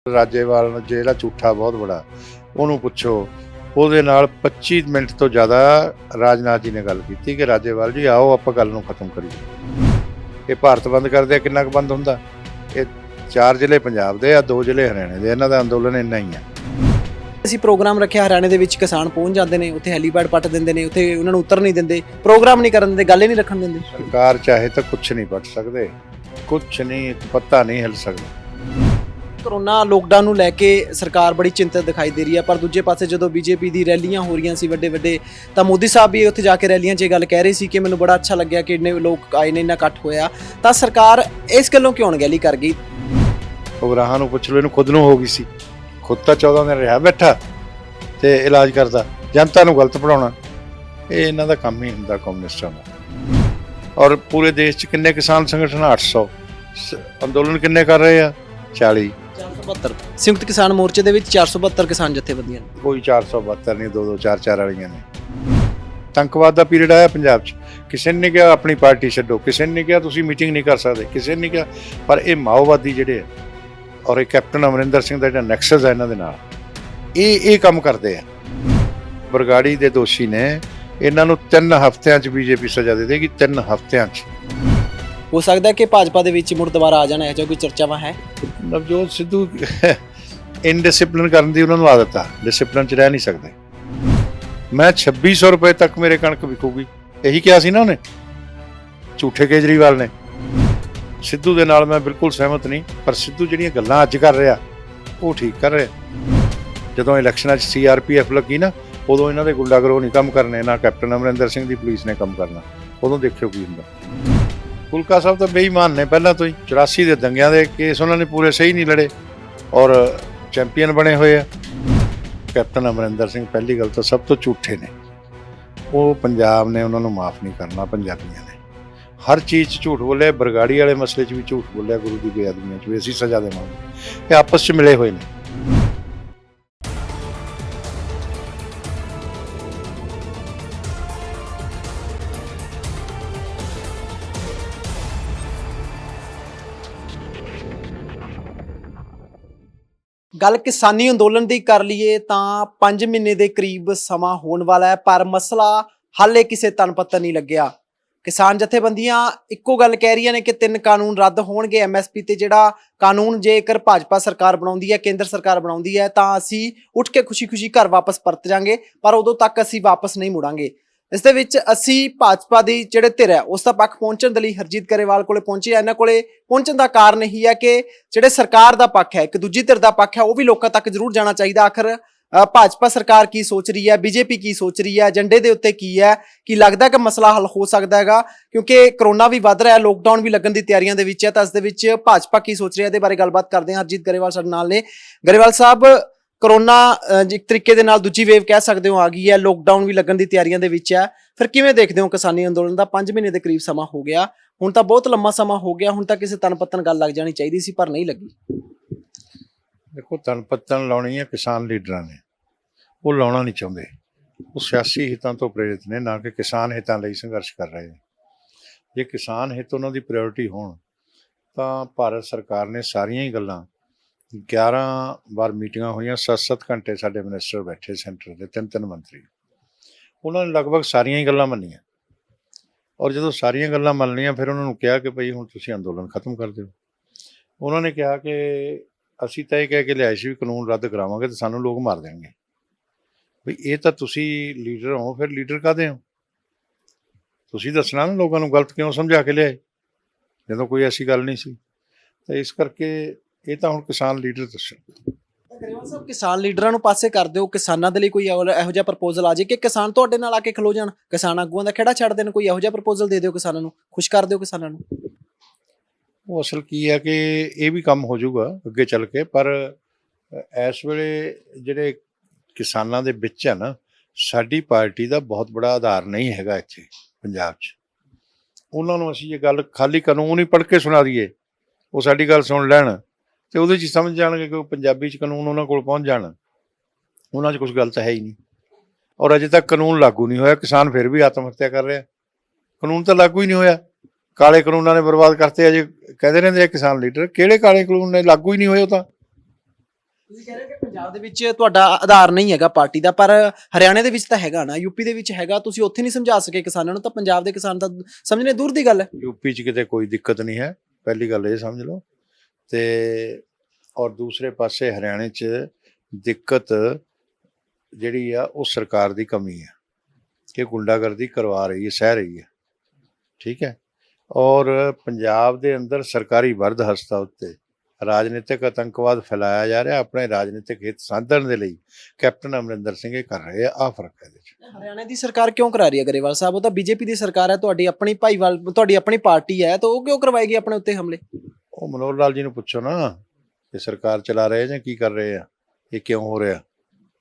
ਰਾਜੇਵਾਲ ਨੂੰ ਜਿਹੜਾ ਝੂਠਾ ਬਹੁਤ ਬੜਾ ਉਹਨੂੰ ਪੁੱਛੋ, ਉਹਦੇ ਨਾਲ 25 ਮਿੰਟ ਤੋਂ ਜ਼ਿਆਦਾ ਰਾਜਨਾਥ ਜੀ ਨੇ ਗੱਲ ਕੀਤੀ ਕਿ ਰਾਜੇਵਾਲ ਜੀ ਆਓ ਆਪਾਂ ਗੱਲ ਨੂੰ ਖਤਮ ਕਰੀਏ। ਇਹ ਭਾਰਤ ਬੰਦ ਕਰਦੇ ਆ, ਕਿੰਨਾ ਕੁ ਬੰਦ ਹੁੰਦਾ? ਇਹ 4 ਜ਼ਿਲ੍ਹੇ ਪੰਜਾਬ ਦੇ ਆ, 2 ਜ਼ਿਲ੍ਹੇ ਹਰਿਆਣੇ ਦੇ, ਇਹਨਾਂ ਦਾ ਅੰਦੋਲਨ ਇੰਨਾ ਹੀ ਆ। ਅਸੀਂ ਪ੍ਰੋਗਰਾਮ ਰੱਖਿਆ ਹਰਿਆਣੇ ਦੇ ਵਿੱਚ, ਕਿਸਾਨ ਪਹੁੰਚ ਜਾਂਦੇ ਨੇ, ਉੱਥੇ ਹੈਲੀਪੈਡ ਪੱਟ ਦਿੰਦੇ ਨੇ, ਉੱਥੇ ਉਹਨਾਂ ਨੂੰ ਉਤਰ ਨਹੀਂ ਦਿੰਦੇ, ਪ੍ਰੋਗਰਾਮ ਨਹੀਂ ਕਰਨ ਦਿੰਦੇ, ਗੱਲ ਹੀ ਨਹੀਂ ਰੱਖਣ ਦਿੰਦੇ। ਸਰਕਾਰ ਚਾਹੇ ਤਾਂ ਕੁਛ ਨਹੀਂ ਪੱਟ ਸਕਦੇ, ਕੁਛ ਨਹੀਂ, ਪੱਤਾ ਨਹੀਂ ਹਿਲ ਸਕਦਾ। ਕਰੋਨਾ ਲੋਕਡਾਊਨ ਨੂੰ ਲੈ ਕੇ ਸਰਕਾਰ ਬੜੀ ਚਿੰਤਤ ਦਿਖਾਈ ਦੇ ਰਹੀ ਹੈ, ਪਰ ਦੂਜੇ ਪਾਸੇ ਜਦੋਂ ਬੀਜੇਪੀ ਦੀ ਰੈਲੀਆਂ ਹੋ ਰਹੀਆਂ ਸੀ ਵੱਡੇ ਤਾਂ ਮੋਦੀ ਸਾਹਿਬ ਵੀ ਉੱਥੇ ਜਾ ਕੇ ਰੈਲੀਆਂ 'ਚ ਇਹ ਗੱਲ ਕਹਿ ਰਹੇ ਸੀ ਕਿ ਮੈਨੂੰ ਬੜਾ ਅੱਛਾ ਲੱਗਿਆ ਕਿ ਇੰਨੇ ਲੋਕ ਆਏ ਨੇ, ਇੰਨਾ ਇਕੱਠ ਹੋਇਆ। ਤਾਂ ਸਰਕਾਰ ਇਸ ਗੱਲੋਂ ਕਿਉਂ ਅਣਗਹਿਲੀ ਕਰ ਗਈ? ਉਗਰਾਹਾਂ ਨੂੰ ਪੁੱਛ ਲਓ, ਇਹਨੂੰ ਖੁਦ ਨੂੰ ਹੋ ਗਈ ਸੀ, ਖੁਦ ਤਾਂ 14 ਦਿਨ ਰਿਹਾ ਬੈਠਾ ਤੇ ਇਲਾਜ ਕਰਦਾ, ਜਨਤਾ ਨੂੰ ਗਲਤ ਪੜਾਉਣਾ ਇਹ ਇਹਨਾਂ ਦਾ ਕੰਮ ਹੀ ਹੁੰਦਾ ਕਮਿਊਨਿਸਟਾਂ ਦਾ। ਔਰ ਪੂਰੇ ਦੇਸ਼ 'ਚ ਕਿੰਨੇ ਕਿਸਾਨ ਸੰਗਠਨ? 800। ਅੰਦੋਲਨ ਕਿੰਨੇ ਕਰ ਰਹੇ ਆ? 40। 472 ਸੰਯੁਕਤ ਕਿਸਾਨ ਮੋਰਚੇ ਦੇ ਵਿੱਚ 472 ਕਿਸਾਨ ਜਥੇਬੰਦੀਆਂ ਨੇ। ਕੋਈ 472 ਨਹੀਂ, 2-2 4-4 ਵਾਲੀਆਂ ਨੇ। ਆਤੰਕਵਾਦ ਦਾ ਪੀਰੀਅਡ ਆਇਆ ਪੰਜਾਬ 'ਚ, ਕਿਸੇ ਨੇ ਕਿਹਾ ਆਪਣੀ ਪਾਰਟੀ ਛੱਡੋ, ਕਿਸੇ ਨੇ ਕਿਹਾ ਤੁਸੀਂ ਮੀਟਿੰਗ ਨਹੀਂ ਕਰ ਸਕਦੇ, ਕਿਸੇ ਨੇ ਕਿਹਾ, ਪਰ ਇਹ ਮਾਓਵਾਦੀ ਜਿਹੜੇ ਆ ਔਰ ਇਹ ਕੈਪਟਨ ਅਮਰਿੰਦਰ ਸਿੰਘ ਦਾ ਜਿਹੜਾ ਨੈਕਸਸ ਹੈ ਇਹਨਾਂ ਦੇ ਨਾਲ, ਇਹ ਕੰਮ ਕਰਦੇ ਆ। ਬਰਗਾੜੀ ਦੇ ਦੋਸ਼ੀ ਨੇ, ਇਹਨਾਂ ਨੂੰ 3 ਹਫ਼ਤਿਆਂ 'ਚ ਬੀਜੇਪੀ ਸਜ਼ਾ ਦੇ ਦੇਗੀ, 3 ਹਫ਼ਤਿਆਂ 'ਚ। ਹੋ ਸਕਦਾ ਕਿ ਭਾਜਪਾ ਦੇ ਵਿੱਚ ਮੁੜ ਦੁਬਾਰਾ ਆ ਜਾਣਾ, ਇਹੋ ਜਿਹਾ ਕੋਈ ਚਰਚਾਵਾਂ ਹੈ? ਨਵਜੋਤ ਸਿੱਧੂ ਇਨਡਿਸਿਪਲਿਨ ਕਰਨ ਦੀ ਉਹਨਾਂ ਨੂੰ ਆਦਤ ਆ, ਡਿਸਿਪਲਿਨ 'ਚ ਰਹਿ ਨਹੀਂ ਸਕਦੇ। ਮੈਂ 2600 ਰੁਪਏ ਤੱਕ ਮੇਰੇ ਕਣਕ ਵਿਕੂਗੀ, ਇਹੀ ਕਿਹਾ ਸੀ ਨਾ ਉਹਨੇ, ਝੂਠੇ ਕੇਜਰੀਵਾਲ ਨੇ। ਸਿੱਧੂ ਦੇ ਨਾਲ ਮੈਂ ਬਿਲਕੁਲ ਸਹਿਮਤ ਨਹੀਂ, ਪਰ ਸਿੱਧੂ ਜਿਹੜੀਆਂ ਗੱਲਾਂ ਅੱਜ ਕਰ ਰਿਹਾ ਉਹ ਠੀਕ ਕਰ ਰਿਹਾ। ਜਦੋਂ ਇਲੈਕਸ਼ਨਾਂ 'ਚ CRPF ਲੱਗੀ ਨਾ, ਉਦੋਂ ਇਹਨਾਂ ਦੇ ਗੁੰਡਾਗਰੋਹ ਨਹੀਂ ਕੰਮ ਕਰਨੇ, ਨਾ ਕੈਪਟਨ ਅਮਰਿੰਦਰ ਸਿੰਘ ਦੀ ਪੁਲਿਸ ਨੇ ਕੰਮ ਕਰਨਾ। ਉਦੋਂ ਦੇਖਿਓ ਕੀ ਹੁੰਦਾ। ਫੁਲਕਾ ਸਾਹਿਬ ਤਾਂ ਬੇਈਮਾਨ ਨੇ ਪਹਿਲਾਂ ਤੋਂ ਹੀ। 84 ਦੇ ਦੰਗਿਆਂ ਦੇ ਕੇਸ ਉਹਨਾਂ ਨੇ ਪੂਰੇ ਸਹੀ ਨਹੀਂ ਲੜੇ ਔਰ ਚੈਂਪੀਅਨ ਬਣੇ ਹੋਏ ਆ। ਕੈਪਟਨ ਅਮਰਿੰਦਰ ਸਿੰਘ ਪਹਿਲੀ ਗੱਲ ਤਾਂ ਸਭ ਤੋਂ ਝੂਠੇ ਨੇ, ਉਹ ਪੰਜਾਬ ਨੇ ਉਹਨਾਂ ਨੂੰ ਮਾਫ ਨਹੀਂ ਕਰਨਾ। ਪੰਜਾਬੀਆਂ ਨੇ ਹਰ ਚੀਜ਼ 'ਚ ਝੂਠ ਬੋਲਿਆ, ਬਰਗਾੜੀ ਵਾਲੇ ਮਸਲੇ 'ਚ ਵੀ ਝੂਠ ਬੋਲਿਆ, ਗੁਰੂ ਦੀ ਬੇਅਦਬੀਆਂ 'ਚ ਵੀ ਅਸੀਂ ਸਜ਼ਾ ਦੇਵਾਂਗੇ। ਇਹ ਆਪਸ 'ਚ ਮਿਲੇ ਹੋਏ ਨੇ। ਗੱਲ ਕਿਸਾਨੀ ਅੰਦੋਲਨ ਦੀ ਕਰ ਲਈਏ ਤਾਂ 5 ਮਹੀਨੇ ਦੇ ਕਰੀਬ ਸਮਾਂ ਹੋਣ ਵਾਲਾ ਹੈ, ਪਰ ਮਸਲਾ ਹਾਲੇ ਕਿਸੇ ਤਨ ਪੱਤਰ ਨਹੀਂ ਲੱਗਿਆ। ਕਿਸਾਨ ਜਥੇਬੰਦੀਆਂ ਇੱਕੋ ਗੱਲ ਕਹਿ ਰਹੀਆਂ ਨੇ ਕਿ 3 ਕਾਨੂੰਨ ਰੱਦ ਹੋਣਗੇ। MSP ਤੇ ਜਿਹੜਾ ਕਾਨੂੰਨ ਜੇਕਰ ਭਾਜਪਾ ਸਰਕਾਰ ਬਣਾਉਂਦੀ ਹੈ, ਕੇਂਦਰ ਸਰਕਾਰ ਬਣਾਉਂਦੀ ਹੈ, ਤਾਂ ਅਸੀਂ ਉੱਠ ਕੇ ਖੁਸ਼ੀ-ਖੁਸ਼ੀ ਘਰ ਵਾਪਸ ਪਰਤ ਜਾਾਂਗੇ, ਪਰ ਉਦੋਂ ਤੱਕ ਅਸੀਂ ਵਾਪਸ ਨਹੀਂ ਮੁੜਾਂਗੇ। ਇਸ ਦੇ ਵਿੱਚ ਅਸੀਂ ਭਾਜਪਾ ਦੀ ਜਿਹੜੇ ਧਿਰ ਹੈ ਉਸ ਦਾ ਪੱਖ ਪਹੁੰਚਣ ਦੇ ਲਈ ਹਰਜੀਤ ਗਰੇਵਾਲ ਕੋਲੇ ਪਹੁੰਚੇ। ਇਹਨਾਂ ਕੋਲੇ ਪਹੁੰਚਣ ਦਾ ਕਾਰਨ ਇਹੀ ਹੈ ਕਿ ਜਿਹੜੇ ਸਰਕਾਰ ਦਾ ਪੱਖ ਹੈ, ਇੱਕ ਦੂਜੀ ਧਿਰ ਦਾ ਪੱਖ ਹੈ, ਉਹ ਵੀ ਲੋਕਾਂ ਤੱਕ ਜ਼ਰੂਰ ਜਾਣਾ ਚਾਹੀਦਾ। ਆਖਰ ਭਾਜਪਾ ਸਰਕਾਰ ਕੀ ਸੋਚ ਰਹੀ ਹੈ, BJP ਕੀ ਸੋਚ ਰਹੀ ਹੈ, ਏਜੰਡੇ ਦੇ ਉੱਤੇ ਕੀ ਹੈ, ਕੀ ਲੱਗਦਾ ਕਿ ਮਸਲਾ ਹੱਲ ਹੋ ਸਕਦਾ ਹੈਗਾ? ਕਿਉਂਕਿ ਕਰੋਨਾ ਵੀ ਵੱਧ ਰਿਹਾ, ਲੋਕਡਾਊਨ ਵੀ ਲੱਗਣ ਦੀ ਤਿਆਰੀਆਂ ਦੇ ਵਿੱਚ ਹੈ, ਤਾਂ ਇਸ ਦੇ ਵਿੱਚ ਭਾਜਪਾ ਕੀ ਸੋਚ ਰਹੀ ਹੈ, ਇਹਦੇ ਬਾਰੇ ਗੱਲਬਾਤ ਕਰਦੇ ਹਾਂ। ਹਰਜੀਤ ਗਰੇਵਾਲ ਸਾਡੇ ਨਾਲ ਨੇ। ਗਰੇਵਾਲ ਸਾਹਿਬ, ਕਰੋਨਾ ਇੱਕ ਤਰੀਕੇ ਦੇ ਨਾਲ ਦੂਜੀ ਵੇਵ ਕਹਿ ਸਕਦੇ ਹੋ ਆ ਗਈ ਹੈ, ਲੋਕਡਾਊਨ ਵੀ ਲੱਗਣ ਦੀ ਤਿਆਰੀਆਂ ਦੇ ਵਿੱਚ ਹੈ, ਫਿਰ ਕਿਵੇਂ ਦੇਖਦੇ ਹੋ ਕਿਸਾਨੀ ਅੰਦੋਲਨ ਦਾ? 5 ਮਹੀਨੇ ਦੇ ਕਰੀਬ ਸਮਾਂ ਹੋ ਗਿਆ, ਹੁਣ ਤਾਂ ਬਹੁਤ ਲੰਮਾ ਸਮਾਂ ਹੋ ਗਿਆ, ਹੁਣ ਤਾਂ ਕਿਸੇ ਤਨ ਪੱਤਨ ਗੱਲ ਲੱਗ ਜਾਣੀ ਚਾਹੀਦੀ ਸੀ, ਪਰ ਨਹੀਂ ਲੱਗੀ। ਦੇਖੋ, ਤਨ ਪੱਤਨ ਲਾਉਣੀ ਹੈ ਕਿਸਾਨ ਲੀਡਰਾਂ ਨੇ, ਉਹ ਲਾਉਣਾ ਨਹੀਂ ਚਾਹੁੰਦੇ। ਉਹ ਸਿਆਸੀ ਹਿੱਤਾਂ ਤੋਂ ਪ੍ਰੇਰਿਤ ਨੇ, ਨਾ ਕਿ ਕਿਸਾਨ ਹਿੱਤਾਂ ਲਈ ਸੰਘਰਸ਼ ਕਰ ਰਹੇ ਨੇ। ਜੇ ਕਿਸਾਨ ਹਿੱਤ ਉਹਨਾਂ ਦੀ ਪ੍ਰਾਇੋਰਟੀ ਹੋਣ ਤਾਂ ਭਾਰਤ ਸਰਕਾਰ ਨੇ ਸਾਰੀਆਂ ਹੀ ਗੱਲਾਂ, 11 ਵਾਰ ਮੀਟਿੰਗਾਂ ਹੋਈਆਂ, 7-7 ਘੰਟੇ ਸਾਡੇ ਮਿਨਿਸਟਰ ਬੈਠੇ, ਸੈਂਟਰ ਦੇ 3 ਮੰਤਰੀ, ਉਹਨਾਂ ਨੇ ਲਗਭਗ ਸਾਰੀਆਂ ਹੀ ਗੱਲਾਂ ਮੰਨੀਆਂ। ਔਰ ਜਦੋਂ ਸਾਰੀਆਂ ਗੱਲਾਂ ਮੰਨ ਲਈਆਂ, ਫਿਰ ਉਹਨਾਂ ਨੂੰ ਕਿਹਾ ਕਿ ਭਈ ਹੁਣ ਤੁਸੀਂ ਅੰਦੋਲਨ ਖਤਮ ਕਰ ਦਿਓ। ਉਹਨਾਂ ਨੇ ਕਿਹਾ ਕਿ ਅਸੀਂ ਤਾਂ ਇਹ ਕਹਿ ਕੇ ਲਿਆਏ ਸੀ ਵੀ ਕਾਨੂੰਨ ਰੱਦ ਕਰਾਵਾਂਗੇ ਤਾਂ ਸਾਨੂੰ ਲੋਕ ਮਾਰ ਦੇਣਗੇ। ਵੀ ਇਹ ਤਾਂ ਤੁਸੀਂ ਲੀਡਰ ਹੋ, ਫਿਰ ਲੀਡਰ ਕਾਹਦੇ ਹੋ? ਤੁਸੀਂ ਦੱਸਣਾ ਨਾ ਲੋਕਾਂ ਨੂੰ ਗਲਤ ਕਿਉਂ ਸਮਝਾ ਕੇ ਲਿਆਏ, ਜਦੋਂ ਕੋਈ ਐਸੀ ਗੱਲ ਨਹੀਂ ਸੀ। ਤਾਂ ਇਸ ਕਰਕੇ ਇਹ ਤਾਂ ਹੁਣ ਕਿਸਾਨ ਲੀਡਰ ਦੱਸਣ। ਗਰੇਵਾਲ ਸਾਹਿਬ, ਕਿਸਾਨ ਲੀਡਰਾਂ ਨੂੰ ਪਾਸੇ ਕਰ ਦਿਓ, ਕਿਸਾਨਾਂ ਦੇ ਲਈ ਕੋਈ ਇਹੋ ਜਿਹਾ ਪ੍ਰਪੋਜ਼ਲ ਆ ਜਾਏ ਕਿ ਕਿਸਾਨ ਤੁਹਾਡੇ ਨਾਲ ਆ ਕੇ ਖਲੋ ਜਾਣ, ਕਿਸਾਨ ਆਗੂਆਂ ਦਾ ਖਹਿੜਾ ਛੱਡ ਦੇਣ, ਕੋਈ ਇਹੋ ਜਿਹਾ ਪ੍ਰਪੋਜ਼ਲ ਦੇ ਦਿਓ ਕਿਸਾਨਾਂ ਨੂੰ, ਖੁਸ਼ ਕਰ ਦਿਓ ਕਿਸਾਨਾਂ ਨੂੰ। ਉਹ ਅਸਲ ਕੀ ਹੈ ਕਿ ਇਹ ਵੀ ਕੰਮ ਹੋ ਜਾਊਗਾ ਅੱਗੇ ਚੱਲ ਕੇ, ਪਰ ਇਸ ਵੇਲੇ ਜਿਹੜੇ ਕਿਸਾਨਾਂ ਦੇ ਵਿੱਚ ਹੈ ਨਾ, ਸਾਡੀ ਪਾਰਟੀ ਦਾ ਬਹੁਤ ਬੜਾ ਆਧਾਰ ਨਹੀਂ ਹੈਗਾ ਇੱਥੇ ਪੰਜਾਬ 'ਚ। ਉਹਨਾਂ ਨੂੰ ਅਸੀਂ ਇਹ ਗੱਲ ਖਾਲੀ ਕਾਨੂੰਨ ਹੀ ਪੜ੍ਹ ਕੇ ਸੁਣਾ ਦਈਏ, ਉਹ ਸਾਡੀ ਗੱਲ ਸੁਣ ਲੈਣ ਤੇ ਉਹਦੇ 'ਚ ਸਮਝ ਜਾਣਗੇ ਕਿ ਉਹ ਪੰਜਾਬੀ 'ਚ ਕਾਨੂੰਨ ਉਹਨਾਂ ਕੋਲ ਪਹੁੰਚ ਜਾਣ। ਉਹਨਾਂ 'ਚ ਕੁਛ ਗਲਤ ਹੈ ਹੀ ਨਹੀਂ। ਔਰ ਅਜੇ ਤੱਕ ਕਾਨੂੰਨ ਲਾਗੂ ਨਹੀਂ ਹੋਇਆ, ਕਿਸਾਨ ਫਿਰ ਵੀ ਆਤਮ ਹੱਤਿਆ ਕਰ ਰਿਹਾ। ਕਾਨੂੰਨ ਤਾਂ ਲਾਗੂ ਹੀ ਨਹੀਂ ਹੋਇਆ, ਕਾਲੇ ਕਾਨੂੰਨਾਂ ਨੇ ਬਰਬਾਦ ਕਰਤੇ। ਅਜੇ ਕਹਿੰਦੇ ਰਹਿੰਦੇ ਆ ਕਿਸਾਨ ਲੀਡਰ, ਕਿਹੜੇ ਕਾਲੇ ਕਾਨੂੰਨ ਨੇ? ਲਾਗੂ ਹੀ ਨਹੀਂ ਹੋਏ ਉਹ ਤਾਂ। ਤੁਸੀਂ ਕਹਿ ਰਹੇ ਕਿ ਪੰਜਾਬ ਦੇ ਵਿੱਚ ਤੁਹਾਡਾ ਆਧਾਰ ਨਹੀਂ ਹੈਗਾ ਪਾਰਟੀ ਦਾ, ਪਰ ਹਰਿਆਣੇ ਦੇ ਵਿੱਚ ਤਾਂ ਹੈਗਾ ਨਾ, ਯੂਪੀ ਦੇ ਵਿੱਚ ਹੈਗਾ, ਤੁਸੀਂ ਉੱਥੇ ਨਹੀਂ ਸਮਝਾ ਸਕੇ ਕਿਸਾਨਾਂ ਨੂੰ, ਤਾਂ ਪੰਜਾਬ ਦੇ ਕਿਸਾਨ ਤਾਂ ਸਮਝਣੇ ਦੂਰ ਦੀ ਗੱਲ ਹੈ। ਯੂਪੀ 'ਚ ਕਿਤੇ ਕੋਈ ਦਿੱਕਤ ਨਹੀਂ ਹੈ, ਪਹਿਲੀ ਗੱਲ ਇਹ ਸਮਝ ਲਓ। ਤੇ ਔਰ ਦੂਸਰੇ ਪਾਸੇ ਹਰਿਆਣੇ 'ਚ ਦਿੱਕਤ ਜਿਹੜੀ ਆ ਉਹ ਸਰਕਾਰ ਦੀ ਕਮੀ ਹੈ ਕਿ ਗੁੰਡਾਗਰਦੀ ਕਰਵਾ ਰਹੀ ਹੈ, ਸਹਿ ਰਹੀ ਹੈ। ਠੀਕ ਹੈ। ਔਰ ਪੰਜਾਬ ਦੇ ਅੰਦਰ ਸਰਕਾਰੀ ਵਰਦ ਹਸਤਾ ਉੱਤੇ ਰਾਜਨੀਤਿਕ ਆਤੰਕਵਾਦ ਫੈਲਾਇਆ ਜਾ ਰਿਹਾ, ਆਪਣੇ ਰਾਜਨੀਤਿਕ ਹਿੱਤ ਸਾਧਣ ਦੇ ਲਈ ਕੈਪਟਨ ਅਮਰਿੰਦਰ ਸਿੰਘ ਇਹ ਕਰ ਰਹੇ ਆ। ਆਹ ਫਰਕ ਹੈ ਇਹਦੇ 'ਚ। ਹਰਿਆਣੇ ਦੀ ਸਰਕਾਰ ਕਿਉਂ ਕਰਾ ਰਹੀ ਹੈ ਗਰੇਵਾਲ ਸਾਹਿਬ? ਉਹ ਤਾਂ ਬੀਜੇਪੀ ਦੀ ਸਰਕਾਰ ਹੈ, ਤੁਹਾਡੀ ਆਪਣੀ ਭਾਈਵਾਲ, ਤੁਹਾਡੀ ਆਪਣੀ ਪਾਰਟੀ ਹੈ, ਤਾਂ ਉਹ ਕਿਉਂ ਕਰਵਾਏਗੀ ਆਪਣੇ ਉੱਤੇ ਹਮਲੇ? ਉਹ ਮਨੋਹਰ ਲਾਲ ਜੀ ਨੂੰ ਪੁੱਛੋ ਨਾ ਕਿ ਸਰਕਾਰ ਚਲਾ ਰਹੇ ਜਾਂ ਕੀ ਕਰ ਰਹੇ ਆ, ਇਹ ਕਿਉਂ ਹੋ ਰਿਹਾ,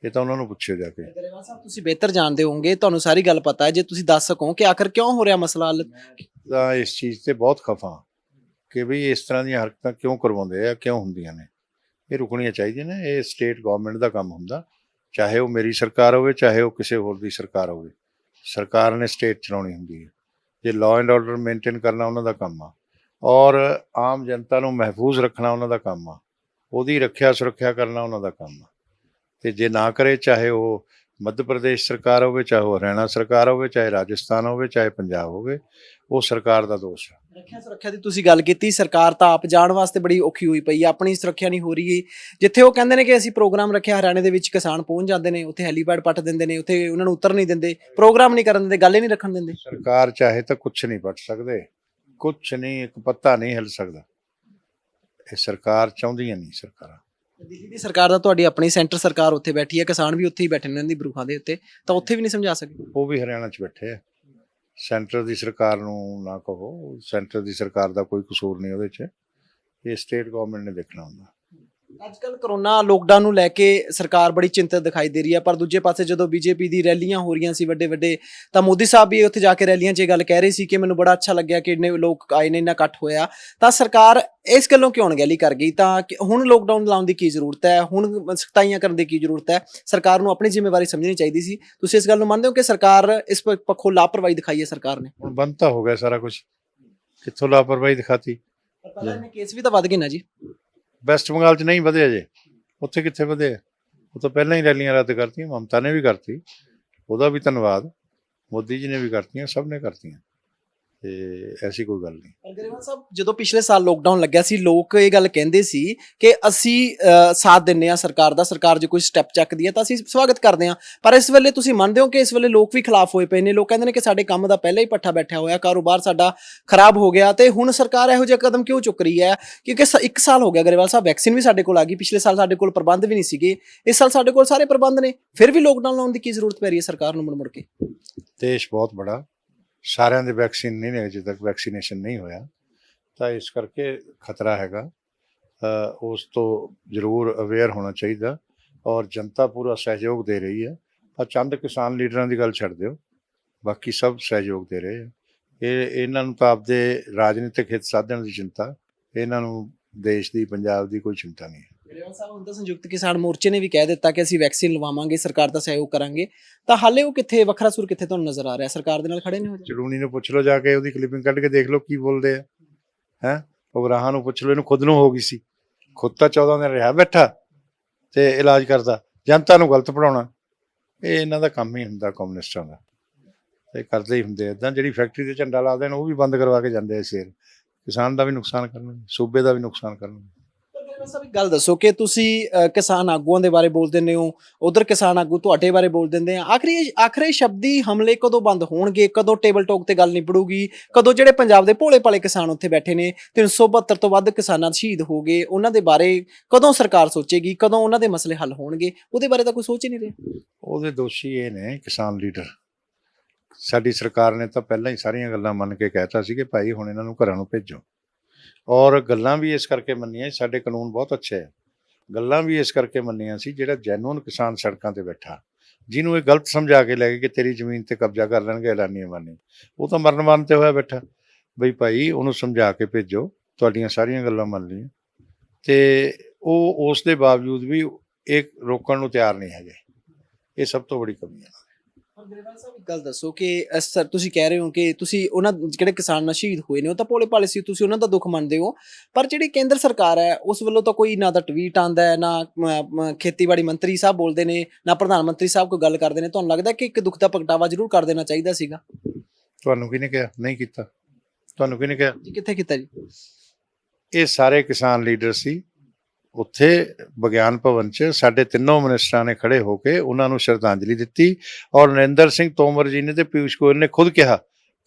ਇਹ ਤਾਂ ਉਹਨਾਂ ਨੂੰ ਪੁੱਛਿਓ ਜਾ ਕੇ। ਗਰੇਵਾਲ ਸਾਹਿਬ ਤੁਸੀਂ ਬਿਹਤਰ ਜਾਣਦੇ ਹੋਵੋਗੇ, ਤੁਹਾਨੂੰ ਸਾਰੀ ਗੱਲ ਪਤਾ ਹੈ, ਜੇ ਤੁਸੀਂ ਦੱਸ ਸਕੋ ਕਿ ਆਖਰ ਕਿਉਂ ਹੋ ਰਿਹਾ ਮਸਲਾ ਹੱਲ। ਤਾਂ ਇਸ ਚੀਜ਼ ਤੇ ਬਹੁਤ ਖਫਾ ਕਿ ਵੀ ਇਸ ਤਰ੍ਹਾਂ ਦੀਆਂ ਹਰਕਤਾਂ ਕਿਉਂ ਕਰਵਾਉਂਦੇ ਆ, ਕਿਉਂ ਹੁੰਦੀਆਂ ਨੇ। ਇਹ ਰੁਕਣੀਆਂ ਚਾਹੀਦੀਆਂ ਨੇ। ਇਹ ਸਟੇਟ ਗਵਰਨਮੈਂਟ ਦਾ ਕੰਮ ਹੁੰਦਾ, ਚਾਹੇ ਉਹ ਮੇਰੀ ਸਰਕਾਰ ਹੋਵੇ, ਚਾਹੇ ਉਹ ਕਿਸੇ ਹੋਰ ਦੀ ਸਰਕਾਰ ਹੋਵੇ। ਸਰਕਾਰ ਨੇ ਸਟੇਟ ਚਲਾਉਣੀ ਹੁੰਦੀ ਹੈ। ਜੇ ਲਾਅ ਐਂਡ ਆਰਡਰ ਮੇਨਟੇਨ ਕਰਨਾ ਉਹਨਾਂ ਦਾ ਕੰਮ ਆ, ਔਰ ਆਮ ਜਨਤਾ ਨੂੰ ਮਹਿਫੂਜ਼ ਰੱਖਣਾ ਉਹਨਾਂ ਦਾ ਕੰਮ ਆ, ਉਹਦੀ ਰੱਖਿਆ ਸੁਰੱਖਿਆ ਕਰਨਾ ਉਹਨਾਂ ਦਾ ਕੰਮ ਆ। ਤੇ ਜੇ ਨਾ ਕਰੇ, ਚਾਹੇ ਉਹ ਮੱਧ ਪ੍ਰਦੇਸ਼ ਸਰਕਾਰ ਹੋਵੇ, ਚਾਹੇ ਉਹ ਹਰਿਆਣਾ ਸਰਕਾਰ ਹੋਵੇ, ਚਾਹੇ ਰਾਜਸਥਾਨ ਹੋਵੇ, ਚਾਹੇ ਪੰਜਾਬ ਹੋਵੇ, ਉਹ ਸਰਕਾਰ ਦਾ ਦੋਸ਼ ਹੈ। ਰੱਖਿਆ ਸੁਰੱਖਿਆ ਦੀ ਤੁਸੀਂ ਗੱਲ ਕੀਤੀ, ਸਰਕਾਰ ਤਾਂ ਆਪ ਜਾਣ ਵਾਸਤੇ ਬੜੀ ਔਖੀ ਹੋਈ ਪਈ ਹੈ, ਆਪਣੀ ਸੁਰੱਖਿਆ ਨਹੀਂ ਹੋ ਰਹੀ। ਜਿੱਥੇ ਉਹ ਕਹਿੰਦੇ ਨੇ ਕਿ ਅਸੀਂ ਪ੍ਰੋਗਰਾਮ ਰੱਖਿਆ ਹਰਿਆਣੇ ਦੇ ਵਿੱਚ, ਕਿਸਾਨ ਪਹੁੰਚ ਜਾਂਦੇ ਨੇ, ਉੱਥੇ ਹੈਲੀਪੈਡ ਪੱਟ ਦਿੰਦੇ ਨੇ, ਉੱਥੇ ਉਹਨਾਂ ਨੂੰ ਉਤਰ ਨਹੀਂ ਦਿੰਦੇ, ਪ੍ਰੋਗਰਾਮ ਨਹੀਂ ਕਰਨ ਦਿੰਦੇ, ਗੱਲ ਹੀ ਨਹੀਂ ਰੱਖਣ ਦਿੰਦੇ। ਸਰਕਾਰ ਚਾਹੇ ਤਾਂ ਕੁਛ ਨਹੀਂ ਪੱਟ ਸਕਦੇ, ਕੁਛ ਨਹੀਂ, ਇੱਕ ਪੱਤਾ ਨਹੀਂ ਹਿੱਲ ਸਕਦਾ। ਇਹ ਸਰਕਾਰ ਚਾਹੁੰਦੀਆਂ ਨਹੀਂ ਸਰਕਾਰਾਂ। ਦਿੱਲੀ ਦੀ ਸਰਕਾਰ ਦਾ, ਤੁਹਾਡੀ ਆਪਣੀ ਸੈਂਟਰ ਸਰਕਾਰ ਉੱਥੇ ਬੈਠੀ ਹੈ, ਕਿਸਾਨ ਵੀ ਉੱਥੇ ਹੀ ਬੈਠੇ ਨੇ ਇਹਨਾਂ ਦੀ ਬਰੂਹਾਂ ਦੇ ਉੱਤੇ, ਤਾਂ ਉੱਥੇ ਵੀ ਨਹੀਂ ਸਮਝਾ ਸਕਦੇ। ਉਹ ਵੀ ਹਰਿਆਣਾ 'ਚ ਬੈਠੇ ਆ। ਸੈਂਟਰ ਦੀ ਸਰਕਾਰ ਨੂੰ ਨਾ ਕਹੋ, ਸੈਂਟਰ ਦੀ ਸਰਕਾਰ ਦਾ ਕੋਈ ਕਸੂਰ ਨਹੀਂ ਉਹਦੇ 'ਚ, ਇਹ ਸਟੇਟ ਗਵਰਨਮੈਂਟ ਨੇ ਦੇਖਣਾ ਹੁੰਦਾ। ਅੱਜ ਕੱਲ ਕਰੋਨਾ ਲੋਕਡਾਊਨ ਨੂੰ ਲੈ ਕੇ ਸਰਕਾਰ ਬੜੀ ਚਿੰਤਤ ਦਿਖਾਈ ਦੇ ਰਹੀ ਹੈ, ਪਰ ਦੂਜੇ ਪਾਸੇ ਜਦੋਂ ਬੀਜੇਪੀ ਦੀ ਰੈਲੀਆਂ ਹੋ ਰਹੀਆਂ ਸੀ ਵੱਡੇ ਵੱਡੇ, ਤਾਂ ਮੋਦੀ ਸਾਹਿਬ ਵੀ ਉੱਥੇ ਜਾ ਕੇ ਰੈਲੀਆਂ 'ਚ ਇਹ ਗੱਲ ਕਹਿ ਰਹੇ ਸੀ ਕਿ ਮੈਨੂੰ ਬੜਾ ਅੱਛਾ ਲੱਗਿਆ ਕਿ ਇੰਨੇ ਲੋਕ ਆਏ ਨੇ, ਇੰਨਾ ਇਕੱਠ ਹੋਇਆ। ਤਾਂ ਸਰਕਾਰ ਇਸ ਗੱਲੋਂ ਕਿਉਂ ਅਣਗਹਿਲੀ ਕਰ ਗਈ? ਤਾਂ ਹੁਣ ਲੋਕਡਾਊਨ ਲਾਉਣ ਦੀ ਕੀ ਜ਼ਰੂਰਤ ਹੈ? ਹੁਣ ਸਖਤਾਈਆਂ ਕਰਨ ਦੀ ਕੀ ਜ਼ਰੂਰਤ ਹੈ? ਸਰਕਾਰ ਨੂੰ ਆਪਣੀ ਜ਼ਿੰਮੇਵਾਰੀ ਸਮਝਣੀ ਚਾਹੀਦੀ ਸੀ। ਤੁਸੀਂ ਇਸ ਗੱਲ ਨੂੰ ਮੰਨਦੇ ਹੋ ਕਿ ਸਰਕਾਰ ਇਸ ਪੱਖੋਂ ਲਾਪਰਵਾਹੀ ਦਿਖਾਈ ਹੈ ਸਰਕਾਰ ਨੇ? ਹੁਣ ਬੰਦ ਤਾਂ ਹੋ ਗਿਆ ਸਾਰਾ ਕੁਝ, ਕਿੱਥੋਂ ਲਾਪਰਵਾਹੀ ਦਿਖਾਤੀ? ਪਰ ਪਹਿਲਾਂ ਇਹਨੇ ਕੇਸ ਵੀ ਤਾਂ ਵੱਧ ਗਏ ਨਾ ਜੀ। ਵੈਸਟ ਬੰਗਾਲ 'ਚ ਨਹੀਂ ਵਧੇ ਅਜੇ, ਉੱਥੇ ਕਿੱਥੇ ਵਧੇ? ਉਹ ਤਾਂ ਪਹਿਲਾਂ ਹੀ ਰੈਲੀਆਂ ਰੱਦ ਕਰਤੀਆਂ, ਮਮਤਾ ਨੇ ਵੀ ਕਰਤੀ, ਉਹਦਾ ਵੀ ਧੰਨਵਾਦ, ਮੋਦੀ ਜੀ ਨੇ ਵੀ ਕਰਤੀਆਂ, ਸਭ ਨੇ ਕਰਤੀਆਂ, ਤੇ ਐਸੀ ਕੋਈ ਗੱਲ ਨਹੀਂ। ਪਰ ਗਰੇਵਾਲ ਸਾਹਿਬ, ਜਦੋਂ ਪਿਛਲੇ ਸਾਲ ਲੋਕਡਾਊਨ ਲੱਗਿਆ ਸੀ, ਲੋਕ ਇਹ ਗੱਲ ਕਹਿੰਦੇ ਸੀ ਕਿ ਅਸੀਂ ਸਾਥ ਦਿੰਦੇ ਹਾਂ ਸਰਕਾਰ ਦਾ, ਸਰਕਾਰ ਜੇ ਕੋਈ ਸਟੈਪ ਚੱਕਦੀ ਹੈ ਤਾਂ ਅਸੀਂ ਸਵਾਗਤ ਕਰਦੇ ਹਾਂ। ਪਰ ਇਸ ਵੇਲੇ ਤੁਸੀਂ ਮੰਨਦੇ ਹੋ ਕਿ ਇਸ ਵੇਲੇ ਲੋਕ ਵੀ ਖਿਲਾਫ ਹੋਏ ਪਏ ਨੇ? ਲੋਕ ਕਹਿੰਦੇ ਨੇ ਕਿ ਸਾਡੇ ਕੰਮ ਦਾ ਪਹਿਲਾਂ ਹੀ ਪੱਠਾ ਬੈਠਿਆ ਹੋਇਆ, ਕਾਰੋਬਾਰ ਸਾਡਾ ਖਰਾਬ ਹੋ ਗਿਆ, ਤੇ ਹੁਣ ਸਰਕਾਰ ਇਹੋ ਜਿਹਾ ਕਦਮ ਕਿਉਂ ਚੁੱਕ ਰਹੀ ਹੈ? ਕਿਉਂਕਿ 1 ਸਾਲ ਹੋ ਗਿਆ ਗਰੇਵਾਲ ਸਾਹਿਬ, ਵੈਕਸੀਨ ਵੀ ਸਾਡੇ ਕੋਲ ਆ ਗਈ, ਪਿਛਲੇ ਸਾਲ ਸਾਡੇ ਕੋਲ ਪ੍ਰਬੰਧ ਵੀ ਨਹੀਂ ਸੀਗੇ, ਇਸ ਸਾਲ ਸਾਡੇ ਕੋਲ ਸਾਰੇ ਪ੍ਰਬੰਧ ਨੇ, ਫਿਰ ਵੀ ਲੋਕਡਾਊਨ ਲਾਉਣ ਦੀ ਕੀ ਜ਼ਰੂਰਤ ਪੈ ਰਹੀ ਹੈ ਸਰਕਾਰ ਨੂੰ ਮੁੜ ਕੇ? ਦੇਸ਼ ਬਹੁਤ ਬੜਾ, ਸਾਰਿਆਂ ਦੇ ਵੈਕਸੀਨ ਨਹੀਂ ਨੇ, ਅਜੇ ਤੱਕ ਵੈਕਸੀਨੇਸ਼ਨ ਨਹੀਂ ਹੋਇਆ, ਤਾਂ ਇਸ ਕਰਕੇ ਖਤਰਾ ਹੈਗਾ। ਉਸ ਤੋਂ ਜ਼ਰੂਰ ਅਵੇਅਰ ਹੋਣਾ ਚਾਹੀਦਾ, ਔਰ ਜਨਤਾ ਪੂਰਾ ਸਹਿਯੋਗ ਦੇ ਰਹੀ ਹੈ। ਆ ਚੰਦ ਕਿਸਾਨ ਲੀਡਰਾਂ ਦੀ ਗੱਲ ਛੱਡ ਦਿਓ, ਬਾਕੀ ਸਭ ਸਹਿਯੋਗ ਦੇ ਰਹੇ ਆ। ਇਹਨਾਂ ਨੂੰ ਤਾਂ ਆਪਦੇ ਰਾਜਨੀਤਿਕ ਹਿੱਤ ਸਾਧਣ ਦੀ ਚਿੰਤਾ, ਇਹਨਾਂ ਨੂੰ ਦੇਸ਼ ਦੀ, ਪੰਜਾਬ ਦੀ ਕੋਈ ਚਿੰਤਾ ਨਹੀਂ ਹੈ। ਗਰੇਵਾਲ ਸਾਹਿਬ, ਹੁਣ ਤਾਂ ਸੰਯੁਕਤ ਕਿਸਾਨ ਮੋਰਚੇ ਨੇ ਵੀ ਕਹਿ ਦਿੱਤਾ ਕਿ ਅਸੀਂ ਵੈਕਸੀਨ ਲਵਾਵਾਂਗੇ, ਸਰਕਾਰ ਦਾ ਸਹਿਯੋਗ ਕਰਾਂਗੇ, ਤਾਂ ਹਾਲੇ ਉਹ ਕਿੱਥੇ, ਵੱਖਰਾ ਸੁਰ ਕਿੱਥੇ ਤੁਹਾਨੂੰ ਨਜ਼ਰ ਆ ਰਿਹਾ? ਸਰਕਾਰ ਦੇ ਨਾਲ ਖੜੇ ਨੇ? ਚੜੂਣੀ ਨੂੰ ਪੁੱਛ ਲਓ ਜਾ ਕੇ, ਉਹਦੀ ਕਲਿੱਪਿੰਗ ਕੱਢ ਕੇ ਦੇਖ ਲਓ ਕੀ ਬੋਲਦੇ ਆ। ਹੈਂ, ਉਗਰਾਹਾਂ ਨੂੰ ਪੁੱਛ ਲਓ, ਇਹਨੂੰ ਖੁਦ ਨੂੰ ਹੋ ਗਈ ਸੀ, ਖੁਦ ਤਾਂ 14 ਦਿਨ ਰਿਹਾ ਬੈਠਾ ਤੇ ਇਲਾਜ ਕਰਦਾ, ਜਨਤਾ ਨੂੰ ਗਲਤ ਪੜਾਉਣਾ, ਇਹ ਇਹਨਾਂ ਦਾ ਕੰਮ ਹੀ ਹੁੰਦਾ ਕਮਿਊਨਿਸਟਾਂ ਦਾ, ਤੇ ਕਰਦੇ ਹੀ ਹੁੰਦੇ ਇੱਦਾਂ। ਜਿਹੜੀ ਫੈਕਟਰੀ ਤੇ ਝੰਡਾ ਲਾ ਦੇਣ ਉਹ ਵੀ ਬੰਦ ਕਰਵਾ ਕੇ ਜਾਂਦੇ ਆ ਸ਼ੇਰ, ਕਿਸਾਨ ਦਾ ਵੀ ਨੁਕਸਾਨ ਕਰਨਗੇ, ਸੂਬੇ ਦਾ ਵੀ ਨੁਕਸਾਨ ਕਰਨਗੇ। ਸਭ ਇੱਕ ਗੱਲ ਦੱਸੋ ਕਿ ਤੁਸੀਂ ਕਿਸਾਨ ਆਗੂਆਂ ਦੇ ਬਾਰੇ ਬੋਲ ਦਿੰਦੇ ਹੋ, ਉਧਰ ਕਿਸਾਨ ਆਗੂ ਤੁਹਾਡੇ ਬਾਰੇ ਬੋਲ ਦਿੰਦੇ ਆ, ਆਖਰੀ ਸ਼ਬਦੀ ਹਮਲੇ ਕਦੋਂ ਬੰਦ ਹੋਣਗੇ? ਕਦੋਂ ਟੇਬਲ ਟਾਕ ਤੇ ਗੱਲ ਨਿਬੜੂਗੀ? ਕਦੋਂ ਜਿਹੜੇ ਪੰਜਾਬ ਦੇ ਭੋਲੇ ਭਾਲੇ ਕਿਸਾਨ ਉੱਥੇ ਬੈਠੇ ਨੇ, 372 ਤੋਂ ਵੱਧ ਕਿਸਾਨਾਂ ਸ਼ਹੀਦ ਹੋ ਗਏ, ਉਹਨਾਂ ਦੇ ਬਾਰੇ ਕਦੋਂ ਸਰਕਾਰ ਸੋਚੇਗੀ? ਕਦੋਂ ਉਹਨਾਂ ਦੇ ਮਸਲੇ ਹੱਲ ਹੋਣਗੇ? ਉਹਦੇ ਬਾਰੇ ਤਾਂ ਕੋਈ ਸੋਚ ਹੀ ਨਹੀਂ ਰਿਹਾ। ਉਹਦੇ ਦੋਸ਼ੀ ਇਹ ਨੇ ਕਿਸਾਨ ਲੀਡਰ। ਸਾਡੀ ਸਰਕਾਰ ਨੇ ਤਾਂ ਪਹਿਲਾਂ ਹੀ ਸਾਰੀਆਂ ਗੱਲਾਂ ਮੰਨ ਕੇ ਕਹਿਤਾ ਸੀ ਕਿ ਭਾਈ ਹੁਣ ਇਹਨਾਂ ਨੂੰ ਘਰਾਂ ਨੂੰ ਭੇਜੋ, ਔਰ ਗੱਲਾਂ ਵੀ ਇਸ ਕਰਕੇ ਮੰਨੀਆਂ, ਸਾਡੇ ਕਾਨੂੰਨ ਬਹੁਤ ਅੱਛੇ ਹੈ, ਗੱਲਾਂ ਵੀ ਇਸ ਕਰਕੇ ਮੰਨੀਆਂ ਸੀ ਜਿਹੜਾ ਜੈਨੂਅਨ ਕਿਸਾਨ ਸੜਕਾਂ ਤੇ ਬੈਠਾ, ਜਿਹਨੂੰ ਇਹ ਗਲਤ ਸਮਝਾ ਕੇ ਲੈ ਗਏ ਕਿ ਤੇਰੀ ਜ਼ਮੀਨ ਤੇ ਕਬਜ਼ਾ ਕਰ ਲੈਣਗੇ ਐਲਾਨੀਆਂ ਮਾਨੀ, ਉਹ ਤਾਂ ਮਰਨ ਤੇ ਹੋਇਆ ਬੈਠਾ। ਬਈ ਭਾਈ ਉਹਨੂੰ ਸਮਝਾ ਕੇ ਭੇਜੋ, ਤੁਹਾਡੀਆਂ ਸਾਰੀਆਂ ਗੱਲਾਂ ਮੰਨ ਲਈਆਂ, ਤੇ ਉਹ ਉਸ ਦੇ ਬਾਵਜੂਦ ਵੀ ਇਹ ਰੋਕਣ ਨੂੰ ਤਿਆਰ ਨਹੀਂ ਹੈਗੇ। ਇਹ ਸਭ ਤੋਂ ਬੜੀ ਕਮੀ ਹੈ। ਪਰ ਗਰੇਵਾਲ ਸਾਹਿਬ ਇੱਕ ਗੱਲ ਦੱਸੋ ਕਿ ਸਰ ਤੁਸੀਂ ਕਹਿ ਰਹੇ ਹੋ ਕਿ ਤੁਸੀਂ ਉਹਨਾਂ ਜਿਹੜੇ ਕਿਸਾਨ ਸ਼ਹੀਦ ਹੋਏ ਨੇ ਉਹ ਤਾਂ ਭੋਲੇ ਭਾਲੇ ਸੀ, ਤੁਸੀਂ ਉਹਨਾਂ ਦਾ ਦੁੱਖ ਮੰਨਦੇ ਹੋ, ਪਰ ਜਿਹੜੀ ਕੇਂਦਰ ਸਰਕਾਰ ਹੈ ਉਸ ਵੱਲੋਂ ਤਾਂ ਕੋਈ ਨਾ ਤਾਂ ਟਵੀਟ ਆਉਂਦਾ ਹੈ, ਨਾ ਖੇਤੀਬਾੜੀ ਮੰਤਰੀ ਸਾਹਿਬ ਬੋਲਦੇ ਨੇ, ਨਾ ਪ੍ਰਧਾਨ ਮੰਤਰੀ ਸਾਹਿਬ ਕੋਈ ਗੱਲ ਕਰਦੇ ਨੇ। ਤੁਹਾਨੂੰ ਲੱਗਦਾ ਕਿ ਇੱਕ ਦੁੱਖ ਦਾ ਪ੍ਰਗਟਾਵਾ ਜ਼ਰੂਰ ਕਰ ਦੇਣਾ ਚਾਹੀਦਾ ਸੀਗਾ? ਤੁਹਾਨੂੰ ਕਿਹਨੇ ਕਿਹਾ ਨਹੀਂ ਕੀਤਾ? ਤੁਹਾਨੂੰ ਕਿਹਨੇ ਕਿਹਾ? ਜੀ ਕਿੱਥੇ ਕੀਤਾ ਜੀ? ਇਹ ਸਾਰੇ ਕਿਸਾਨ ਲੀਡਰ ਸੀ ਉੱਥੇ ਵਿਗਿਆਨ ਭਵਨ 'ਚ, ਸਾਡੇ ਤਿੰਨੋਂ ਮਿਨਿਸਟਰਾਂ ਨੇ ਖੜੇ ਹੋ ਕੇ ਉਹਨਾਂ ਨੂੰ ਸ਼ਰਧਾਂਜਲੀ ਦਿੱਤੀ। ਔਰ ਨਰਿੰਦਰ ਸਿੰਘ ਤੋਮਰ ਜੀ ਨੇ ਤੇ ਪਿਊਸ਼ ਗੋਇਲ ਨੇ ਖੁਦ ਕਿਹਾ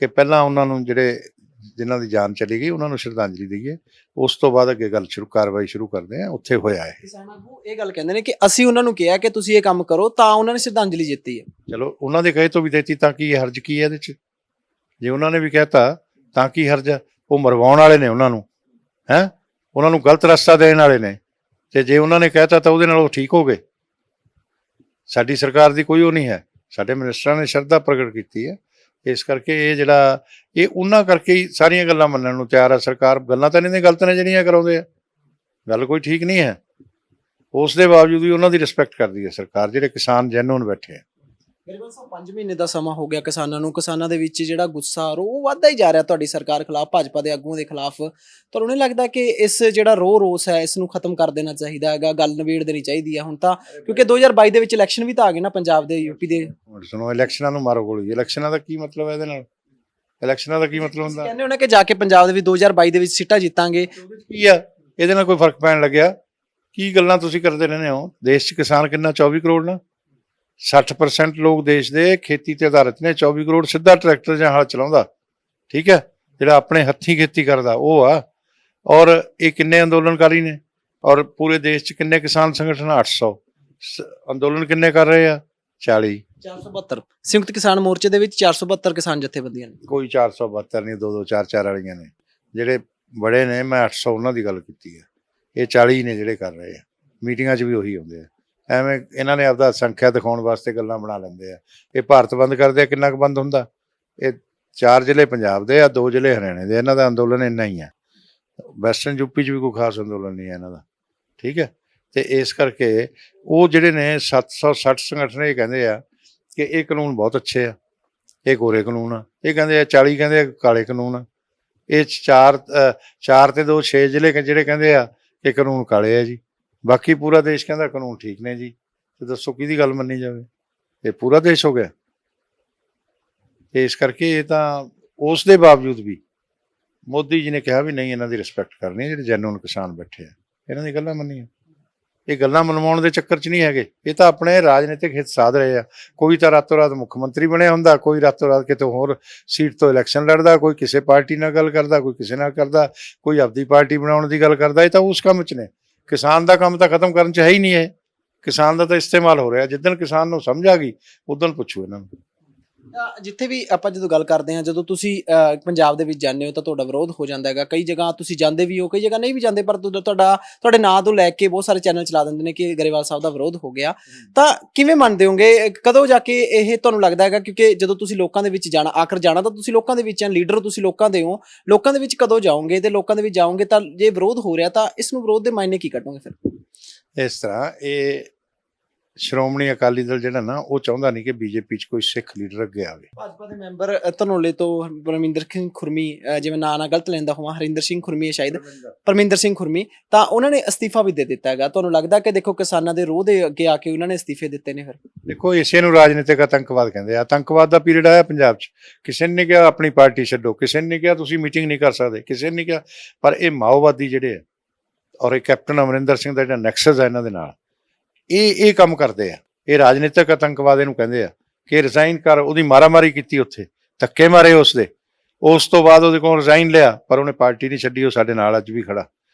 ਕਿ ਪਹਿਲਾਂ ਉਹਨਾਂ ਨੂੰ ਜਿਨ੍ਹਾਂ ਦੀ ਜਾਨ ਚਲੀ ਗਈ ਉਹਨਾਂ ਨੂੰ ਸ਼ਰਧਾਂਜਲੀ ਦਈਏ, ਉਸ ਤੋਂ ਬਾਅਦ ਅੱਗੇ ਗੱਲ ਕਾਰਵਾਈ ਸ਼ੁਰੂ ਕਰਦੇ ਆ। ਉੱਥੇ ਹੋਇਆ ਹੈ। ਕਿਸਾਨ ਆਗੂ ਇਹ ਗੱਲ ਕਹਿੰਦੇ ਨੇ ਕਿ ਅਸੀਂ ਉਹਨਾਂ ਨੂੰ ਕਿਹਾ ਕਿ ਤੁਸੀਂ ਇਹ ਕੰਮ ਕਰੋ, ਤਾਂ ਉਹਨਾਂ ਨੇ ਸ਼ਰਧਾਂਜਲੀ ਦਿੱਤੀ ਹੈ। ਚਲੋ ਉਹਨਾਂ ਦੇ ਕਹੇ ਤੋਂ ਵੀ ਦਿੱਤੀ ਤਾਂ ਕੀ ਹਰਜ ਕੀ ਹੈ ਇਹਦੇ 'ਚ? ਜੇ ਉਹਨਾਂ ਨੇ ਵੀ ਕਹਿਤਾ ਤਾਂ ਕੀ ਹਰਜ ਆ? ਉਹ ਮਰਵਾਉਣ ਵਾਲੇ ਨੇ ਉਹਨਾਂ ਨੂੰ, ਹੈਂ, ਉਹਨਾਂ ਨੂੰ ਗਲਤ ਰਸਤਾ ਦੇਣ ਵਾਲੇ ਨੇ। ਤੇ ਜੇ ਉਹਨਾਂ ਨੇ ਕਹਿਤਾ ਤਾਂ ਉਹਦੇ ਨਾਲ ਉਹ ਠੀਕ ਹੋ ਗਏ। ਸਾਡੀ ਸਰਕਾਰ ਦੀ ਕੋਈ ਉਹ ਨਹੀਂ ਹੈ, ਸਾਡੇ ਮਿਨਿਸਟਰਾਂ ਨੇ ਸ਼ਰਧਾ ਪ੍ਰਗਟ ਕੀਤੀ ਹੈ। ਇਸ ਕਰਕੇ ਇਹ ਉਹਨਾਂ ਕਰਕੇ ਹੀ ਸਾਰੀਆਂ ਗੱਲਾਂ ਮੰਨਣ ਨੂੰ ਤਿਆਰ ਆ ਸਰਕਾਰ। ਗੱਲਾਂ ਤਾਂ ਇਹਨਾਂ ਦੀਆਂ ਗਲਤ ਨੇ ਜਿਹੜੀਆਂ ਕਰਾਉਂਦੇ ਆ, ਗੱਲ ਕੋਈ ਠੀਕ ਨਹੀਂ ਹੈ। ਉਸ ਦੇ ਬਾਵਜੂਦ ਵੀ ਉਹਨਾਂ ਦੀ ਰਿਸਪੈਕਟ ਕਰਦੀ ਹੈ ਸਰਕਾਰ, ਜਿਹੜੇ ਕਿਸਾਨ ਜੈਨੂਨ ਬੈਠੇ ਆ। ਗਰੇਵਾਲ ਸਾਹਿਬ 5 ਮਹੀਨੇ ਦਾ ਸਮਾਂ ਹੋ ਗਿਆ ਕਿਸਾਨਾਂ ਨੂੰ, ਕਿਸਾਨਾਂ ਦੇ ਵਿੱਚ ਜਿਹੜਾ ਗੁੱਸਾ ਰੋਹ ਵੱਧਦਾ ਹੀ ਜਾ ਰਿਹਾ ਤੁਹਾਡੀ ਸਰਕਾਰ ਖਿਲਾਫ, ਭਾਜਪਾ ਦੇ ਆਗੂਆਂ ਦੇ ਖਿਲਾਫ। ਤੁਹਾਨੂੰ ਨਹੀਂ ਲੱਗਦਾ ਕਿ ਇਸ ਜਿਹੜਾ ਰੋਸ ਹੈ ਇਸ ਨੂੰ ਖਤਮ ਕਰ ਦੇਣਾ ਚਾਹੀਦਾ ਹੈਗਾ, ਗੱਲ ਨਿਬੇੜ ਦੇਣੀ ਚਾਹੀਦੀ ਹੈ ਹੁਣ ਤਾਂ? ਕਿਉਂਕਿ 2022 ਦੇ ਵਿੱਚ ਇਲੈਕਸ਼ਨ ਵੀ ਤਾਂ ਆ ਗਏ ਨਾ, ਪੰਜਾਬ ਦੇ, ਯੂਪੀ ਦੇ। ਹੁਣ ਸੁਣੋ, ਇਲੈਕਸ਼ਨਾਂ ਨੂੰ ਮਾਰੋ ਗੋਲੀ। ਇਲੈਕਸ਼ਨਾਂ ਦਾ ਕੀ ਮਤਲਬ ਹੈ? ਇਹਦੇ ਨਾਲ ਇਲੈਕਸ਼ਨਾਂ ਦਾ ਕੀ ਮਤਲਬ ਹੁੰਦਾ? ਕਹਿੰਦੇ ਹੋਣੇ ਕਿ ਜਾ ਕੇ ਪੰਜਾਬ ਦੇ ਵਿੱਚ 2022 ਦੇ ਵਿੱਚ ਸੀਟਾਂ ਜਿੱਤਾਂਗੇ। ਕੀ ਆ ਇਹਦੇ ਨਾਲ ਕੋਈ ਫਰਕ ਪੈਣ ਲੱਗਿਆ? ਕੀ ਗੱਲਾਂ ਤੁਸੀਂ ਕਰਦੇ ਰਹਿੰਦੇ ਹੋ? ਦੇਸ਼ 'ਚ ਕਿਸਾਨ ਕਿੰਨਾ? 24 ਕਰੋੜ ਨਾ। 60% ਲੋਕ ਦੇਸ਼ ਦੇ ਖੇਤੀ ਤੇ ਆਧਾਰਿਤ ਨੇ। 24 ਕਰੋੜ ਸਿੱਧਾ ਟਰੈਕਟਰ ਜਾਂ ਹਲ ਚਲਾਉਂਦਾ, ਠੀਕ ਹੈ, ਜਿਹੜਾ ਆਪਣੇ ਹੱਥੀਂ ਖੇਤੀ ਕਰਦਾ ਉਹ ਆ। ਔਰ ਇਹ ਕਿੰਨੇ ਅੰਦੋਲਨਕਾਰੀ ਨੇ? ਔਰ ਪੂਰੇ ਦੇਸ਼ 'ਚ ਕਿੰਨੇ ਕਿਸਾਨ ਸੰਗਠਨ? 800। ਅੰਦੋਲਨ ਕਿੰਨੇ ਕਰ ਰਹੇ ਆ? 40। 472 ਸੰਯੁਕਤ ਕਿਸਾਨ ਮੋਰਚੇ ਦੇ ਵਿੱਚ 472 ਕਿਸਾਨ ਜਥੇਬੰਦੀਆਂ ਨੇ। ਕੋਈ 472 ਨਹੀਂ, 2-2 4-4 ਵਾਲੀਆਂ ਨੇ। ਜਿਹੜੇ ਬੜੇ ਨੇ, ਮੈਂ 800 ਉਹਨਾਂ ਦੀ ਗੱਲ ਕੀਤੀ ਹੈ। ਇਹ 40 ਨੇ ਜਿਹੜੇ ਕਰ ਰਹੇ ਆ। ਮੀਟਿੰਗਾਂ 'ਚ ਵੀ ਉਹੀ ਆਉਂਦੇ ਆ। ਐਵੇਂ ਇਹਨਾਂ ਨੇ ਆਪਦਾ ਸੰਖਿਆ ਦਿਖਾਉਣ ਵਾਸਤੇ ਗੱਲਾਂ ਬਣਾ ਲੈਂਦੇ ਆ। ਇਹ ਭਾਰਤ ਬੰਦ ਕਰਦੇ ਆ, ਕਿੰਨਾ ਕੁ ਬੰਦ ਹੁੰਦਾ? ਇਹ 4 ਜ਼ਿਲ੍ਹੇ ਪੰਜਾਬ ਦੇ ਆ, 2 ਜ਼ਿਲ੍ਹੇ ਹਰਿਆਣੇ ਦੇ। ਇਹਨਾਂ ਦਾ ਅੰਦੋਲਨ ਇੰਨਾ ਹੀ ਆ। ਵੈਸਟਰਨ ਯੂਪੀ 'ਚ ਵੀ ਕੋਈ ਖਾਸ ਅੰਦੋਲਨ ਨਹੀਂ ਹੈ ਇਹਨਾਂ ਦਾ, ਠੀਕ ਹੈ। ਤੇ ਇਸ ਕਰਕੇ ਉਹ ਜਿਹੜੇ ਨੇ 760 ਸੰਗਠਨ ਇਹ ਕਹਿੰਦੇ ਆ ਕਿ ਇਹ ਕਾਨੂੰਨ ਬਹੁਤ ਅੱਛੇ ਆ, ਇਹ ਗੋਰੇ ਕਾਨੂੰਨ ਆ। ਇਹ ਕਹਿੰਦੇ ਆ 40 ਕਹਿੰਦੇ ਆ ਕਾਲੇ ਕਾਨੂੰਨ ਆ। ਇਹ 4 ਤੇ 2 6 ਜ਼ਿਲ੍ਹੇ ਜਿਹੜੇ ਕਹਿੰਦੇ ਆ ਕਿ ਕਾਨੂੰਨ ਕਾਲੇ ਆ ਜੀ। ਬਾਕੀ ਪੂਰਾ ਦੇਸ਼ ਕਹਿੰਦਾ ਕਾਨੂੰਨ ਠੀਕ ਨੇ ਜੀ। ਤੇ ਦੱਸੋ ਕਿਹਦੀ ਗੱਲ ਮੰਨੀ ਜਾਵੇ? ਇਹ ਪੂਰਾ ਦੇਸ਼ ਹੋ ਗਿਆ। ਇਸ ਕਰਕੇ ਇਹ ਤਾਂ ਉਸ ਦੇ ਬਾਵਜੂਦ ਵੀ ਮੋਦੀ ਜੀ ਨੇ ਕਿਹਾ ਵੀ ਨਹੀਂ, ਇਹਨਾਂ ਦੀ ਰਿਸਪੈਕਟ ਕਰਨੀ, ਜਿਹੜੇ ਜੈਨੂਨ ਕਿਸਾਨ ਬੈਠੇ ਆ ਇਹਨਾਂ ਦੀ ਗੱਲਾਂ ਮੰਨੀਆਂ। ਇਹ ਗੱਲਾਂ ਮਨਵਾਉਣ ਦੇ ਚੱਕਰ 'ਚ ਨਹੀਂ ਹੈਗੇ। ਇਹ ਤਾਂ ਆਪਣੇ ਰਾਜਨੀਤਿਕ ਹਿੱਤ ਸਾਧ ਰਹੇ ਆ। ਕੋਈ ਤਾਂ ਰਾਤੋਂ ਰਾਤ ਮੁੱਖ ਮੰਤਰੀ ਬਣਿਆ ਹੁੰਦਾ, ਕੋਈ ਰਾਤੋਂ ਰਾਤ ਕਿਤੇ ਹੋਰ ਸੀਟ ਤੋਂ ਇਲੈਕਸ਼ਨ ਲੜਦਾ, ਕੋਈ ਕਿਸੇ ਪਾਰਟੀ ਨਾਲ ਗੱਲ ਕਰਦਾ, ਕੋਈ ਕਿਸੇ ਨਾਲ ਕਰਦਾ, ਕੋਈ ਆਪਦੀ ਪਾਰਟੀ ਬਣਾਉਣ ਦੀ ਗੱਲ ਕਰਦਾ। ਇਹ ਤਾਂ ਉਸ ਕੰਮ 'ਚ ਨੇ। ਕਿਸਾਨ ਦਾ ਕੰਮ ਤਾਂ ਖਤਮ ਕਰਨ 'ਚ ਹੈ ਹੀ ਨਹੀਂ। ਇਹ ਕਿਸਾਨ ਦਾ ਤਾਂ ਇਸਤੇਮਾਲ ਹੋ ਰਿਹਾ। ਜਿੱਦਣ ਕਿਸਾਨ ਨੂੰ ਸਮਝ ਆ ਗਈ ਉਦੋਂ ਪੁੱਛੋ ਇਹਨਾਂ ਨੂੰ। ਜਿੱਥੇ ਵੀ ਆਪਾਂ ਜਦੋਂ ਗੱਲ ਕਰਦੇ ਹਾਂ, ਜਦੋਂ ਤੁਸੀਂ ਪੰਜਾਬ ਦੇ ਵਿੱਚ ਜਾਂਦੇ ਹੋ ਤਾਂ ਤੁਹਾਡਾ ਵਿਰੋਧ ਹੋ ਜਾਂਦਾ ਹੈਗਾ। ਕਈ ਜਗ੍ਹਾ ਤੁਸੀਂ ਜਾਂਦੇ ਵੀ ਹੋ, ਕਈ ਜਗ੍ਹਾ ਨਹੀਂ ਵੀ ਜਾਂਦੇ, ਪਰ ਤੁਹਾਡੇ ਨਾਂ ਤੋਂ ਲੈ ਕੇ ਬਹੁਤ ਸਾਰੇ ਚੈਨਲ ਚਲਾ ਦਿੰਦੇ ਨੇ ਕਿ ਗਰੇਵਾਲ ਸਾਹਿਬ ਦਾ ਵਿਰੋਧ ਹੋ ਗਿਆ। ਤਾਂ ਕਿਵੇਂ ਮੰਨਦੇ ਹੋਗੇ? ਕਦੋਂ ਜਾ ਕੇ ਇਹ ਤੁਹਾਨੂੰ ਲੱਗਦਾ ਹੈਗਾ? ਕਿਉਂਕਿ ਜਦੋਂ ਤੁਸੀਂ ਲੋਕਾਂ ਦੇ ਵਿੱਚ ਜਾਣਾ, ਆਖਰ ਜਾਣਾ ਤਾਂ ਤੁਸੀਂ ਲੋਕਾਂ ਦੇ ਵਿੱਚ ਆ, ਲੀਡਰ ਤੁਸੀਂ ਲੋਕਾਂ ਦੇ ਹੋ। ਲੋਕਾਂ ਦੇ ਵਿੱਚ ਕਦੋਂ ਜਾਓਗੇ? ਤੇ ਲੋਕਾਂ ਦੇ ਵਿੱਚ ਜਾਓਗੇ ਤਾਂ ਜੇ ਵਿਰੋਧ ਹੋ ਰਿਹਾ ਤਾਂ ਇਸ ਨੂੰ ਵਿਰੋਧ ਦੇ ਮਾਇਨੇ ਕੀ ਕੱਢੋਗੇ ਫਿਰ? ਇਸ ਤਰ੍ਹਾਂ ਇਹ ਸ਼੍ਰੋਮਣੀ ਅਕਾਲੀ ਦਲ ਜਿਹੜਾ ਨਾ, ਉਹ ਚਾਹੁੰਦਾ ਨਹੀਂ ਕਿ ਬੀਜੇਪੀ 'ਚ ਕੋਈ ਸਿੱਖ ਲੀਡਰ ਅੱਗੇ ਆਵੇ। ਭਾਜਪਾ ਦੇ ਮੈਂਬਰ ਧਨੌਲੇ ਤੋਂ ਪਰਮਿੰਦਰ ਸਿੰਘ ਖੁਰਮੀ, ਜਿਵੇਂ ਨਾਂ ਗਲਤ ਲੈਂਦਾ ਹੋਵਾਂ, ਹਰਿੰਦਰ ਸਿੰਘ ਖੁਰਮੀ ਹੈ ਸ਼ਾਇਦ, ਪਰਮਿੰਦਰ ਸਿੰਘ ਖੁਰਮੀ, ਤਾਂ ਉਹਨਾਂ ਨੇ ਅਸਤੀਫਾ ਵੀ ਦੇ ਦਿੱਤਾ ਹੈਗਾ। ਤੁਹਾਨੂੰ ਲੱਗਦਾ ਕਿ ਦੇਖੋ ਕਿਸਾਨਾਂ ਦੇ ਰੋਹ ਦੇ ਅੱਗੇ ਆ ਕੇ ਉਹਨਾਂ ਨੇ ਅਸਤੀਫੇ ਦਿੱਤੇ ਨੇ? ਫਿਰ ਦੇਖੋ, ਇਸੇ ਨੂੰ ਰਾਜਨੀਤਿਕ ਆਤੰਕਵਾਦ ਕਹਿੰਦੇ ਆ। ਆਤੰਕਵਾਦ ਦਾ ਪੀਰੀਅਡ ਆਇਆ ਪੰਜਾਬ 'ਚ। ਕਿਸੇ ਨੇ ਕਿਹਾ ਆਪਣੀ ਪਾਰਟੀ ਛੱਡੋ, ਕਿਸੇ ਨੇ ਕਿਹਾ ਤੁਸੀਂ ਮੀਟਿੰਗ ਨਹੀਂ ਕਰ ਸਕਦੇ, ਕਿਸੇ ਨੇ ਕਿਹਾ। ਪਰ ਇਹ ਮਾਓਵਾਦੀ ਜਿਹੜੇ ਆ ਔਰ ਇਹ ਕੈਪਟਨ ਅਮਰਿੰਦਰ ਸਿੰਘ ਦਾ ਜਿਹੜਾ ਨੈਕਸਸ ਹੈ ਇਹਨਾਂ ਦੇ ਨਾਲ, ਇਹ ਕੰਮ ਕਰਦੇ ਆ। ਇਹ ਰਾਜਨੀਤਿਕ ਆਤੰਕਵਾਦ ਇਹਨੂੰ ਕਹਿੰਦੇ ਆ ਕਿ ਰਿਜ਼ਾਈਨ ਕਰ। ਉਹਦੀ ਮਾਰਾਮਾਰੀ ਕੀਤੀ, ਉੱਥੇ ਧੱਕੇ ਮਾਰੇ ਉਸਦੇ। ਉਸ ਤੋਂ ਬਾਅਦ ਉਹਦੇ ਕੋਲ ਰਿਜ਼ਾਈਨ ਲਿਆ, ਪਰ ਉਹਨੇ ਪਾਰਟੀ ਨਹੀਂ ਛੱਡੀ। ਉਹ ਸਾਡੇ ਨਾਲ ਅੱਜ ਵੀ ਖੜਾ।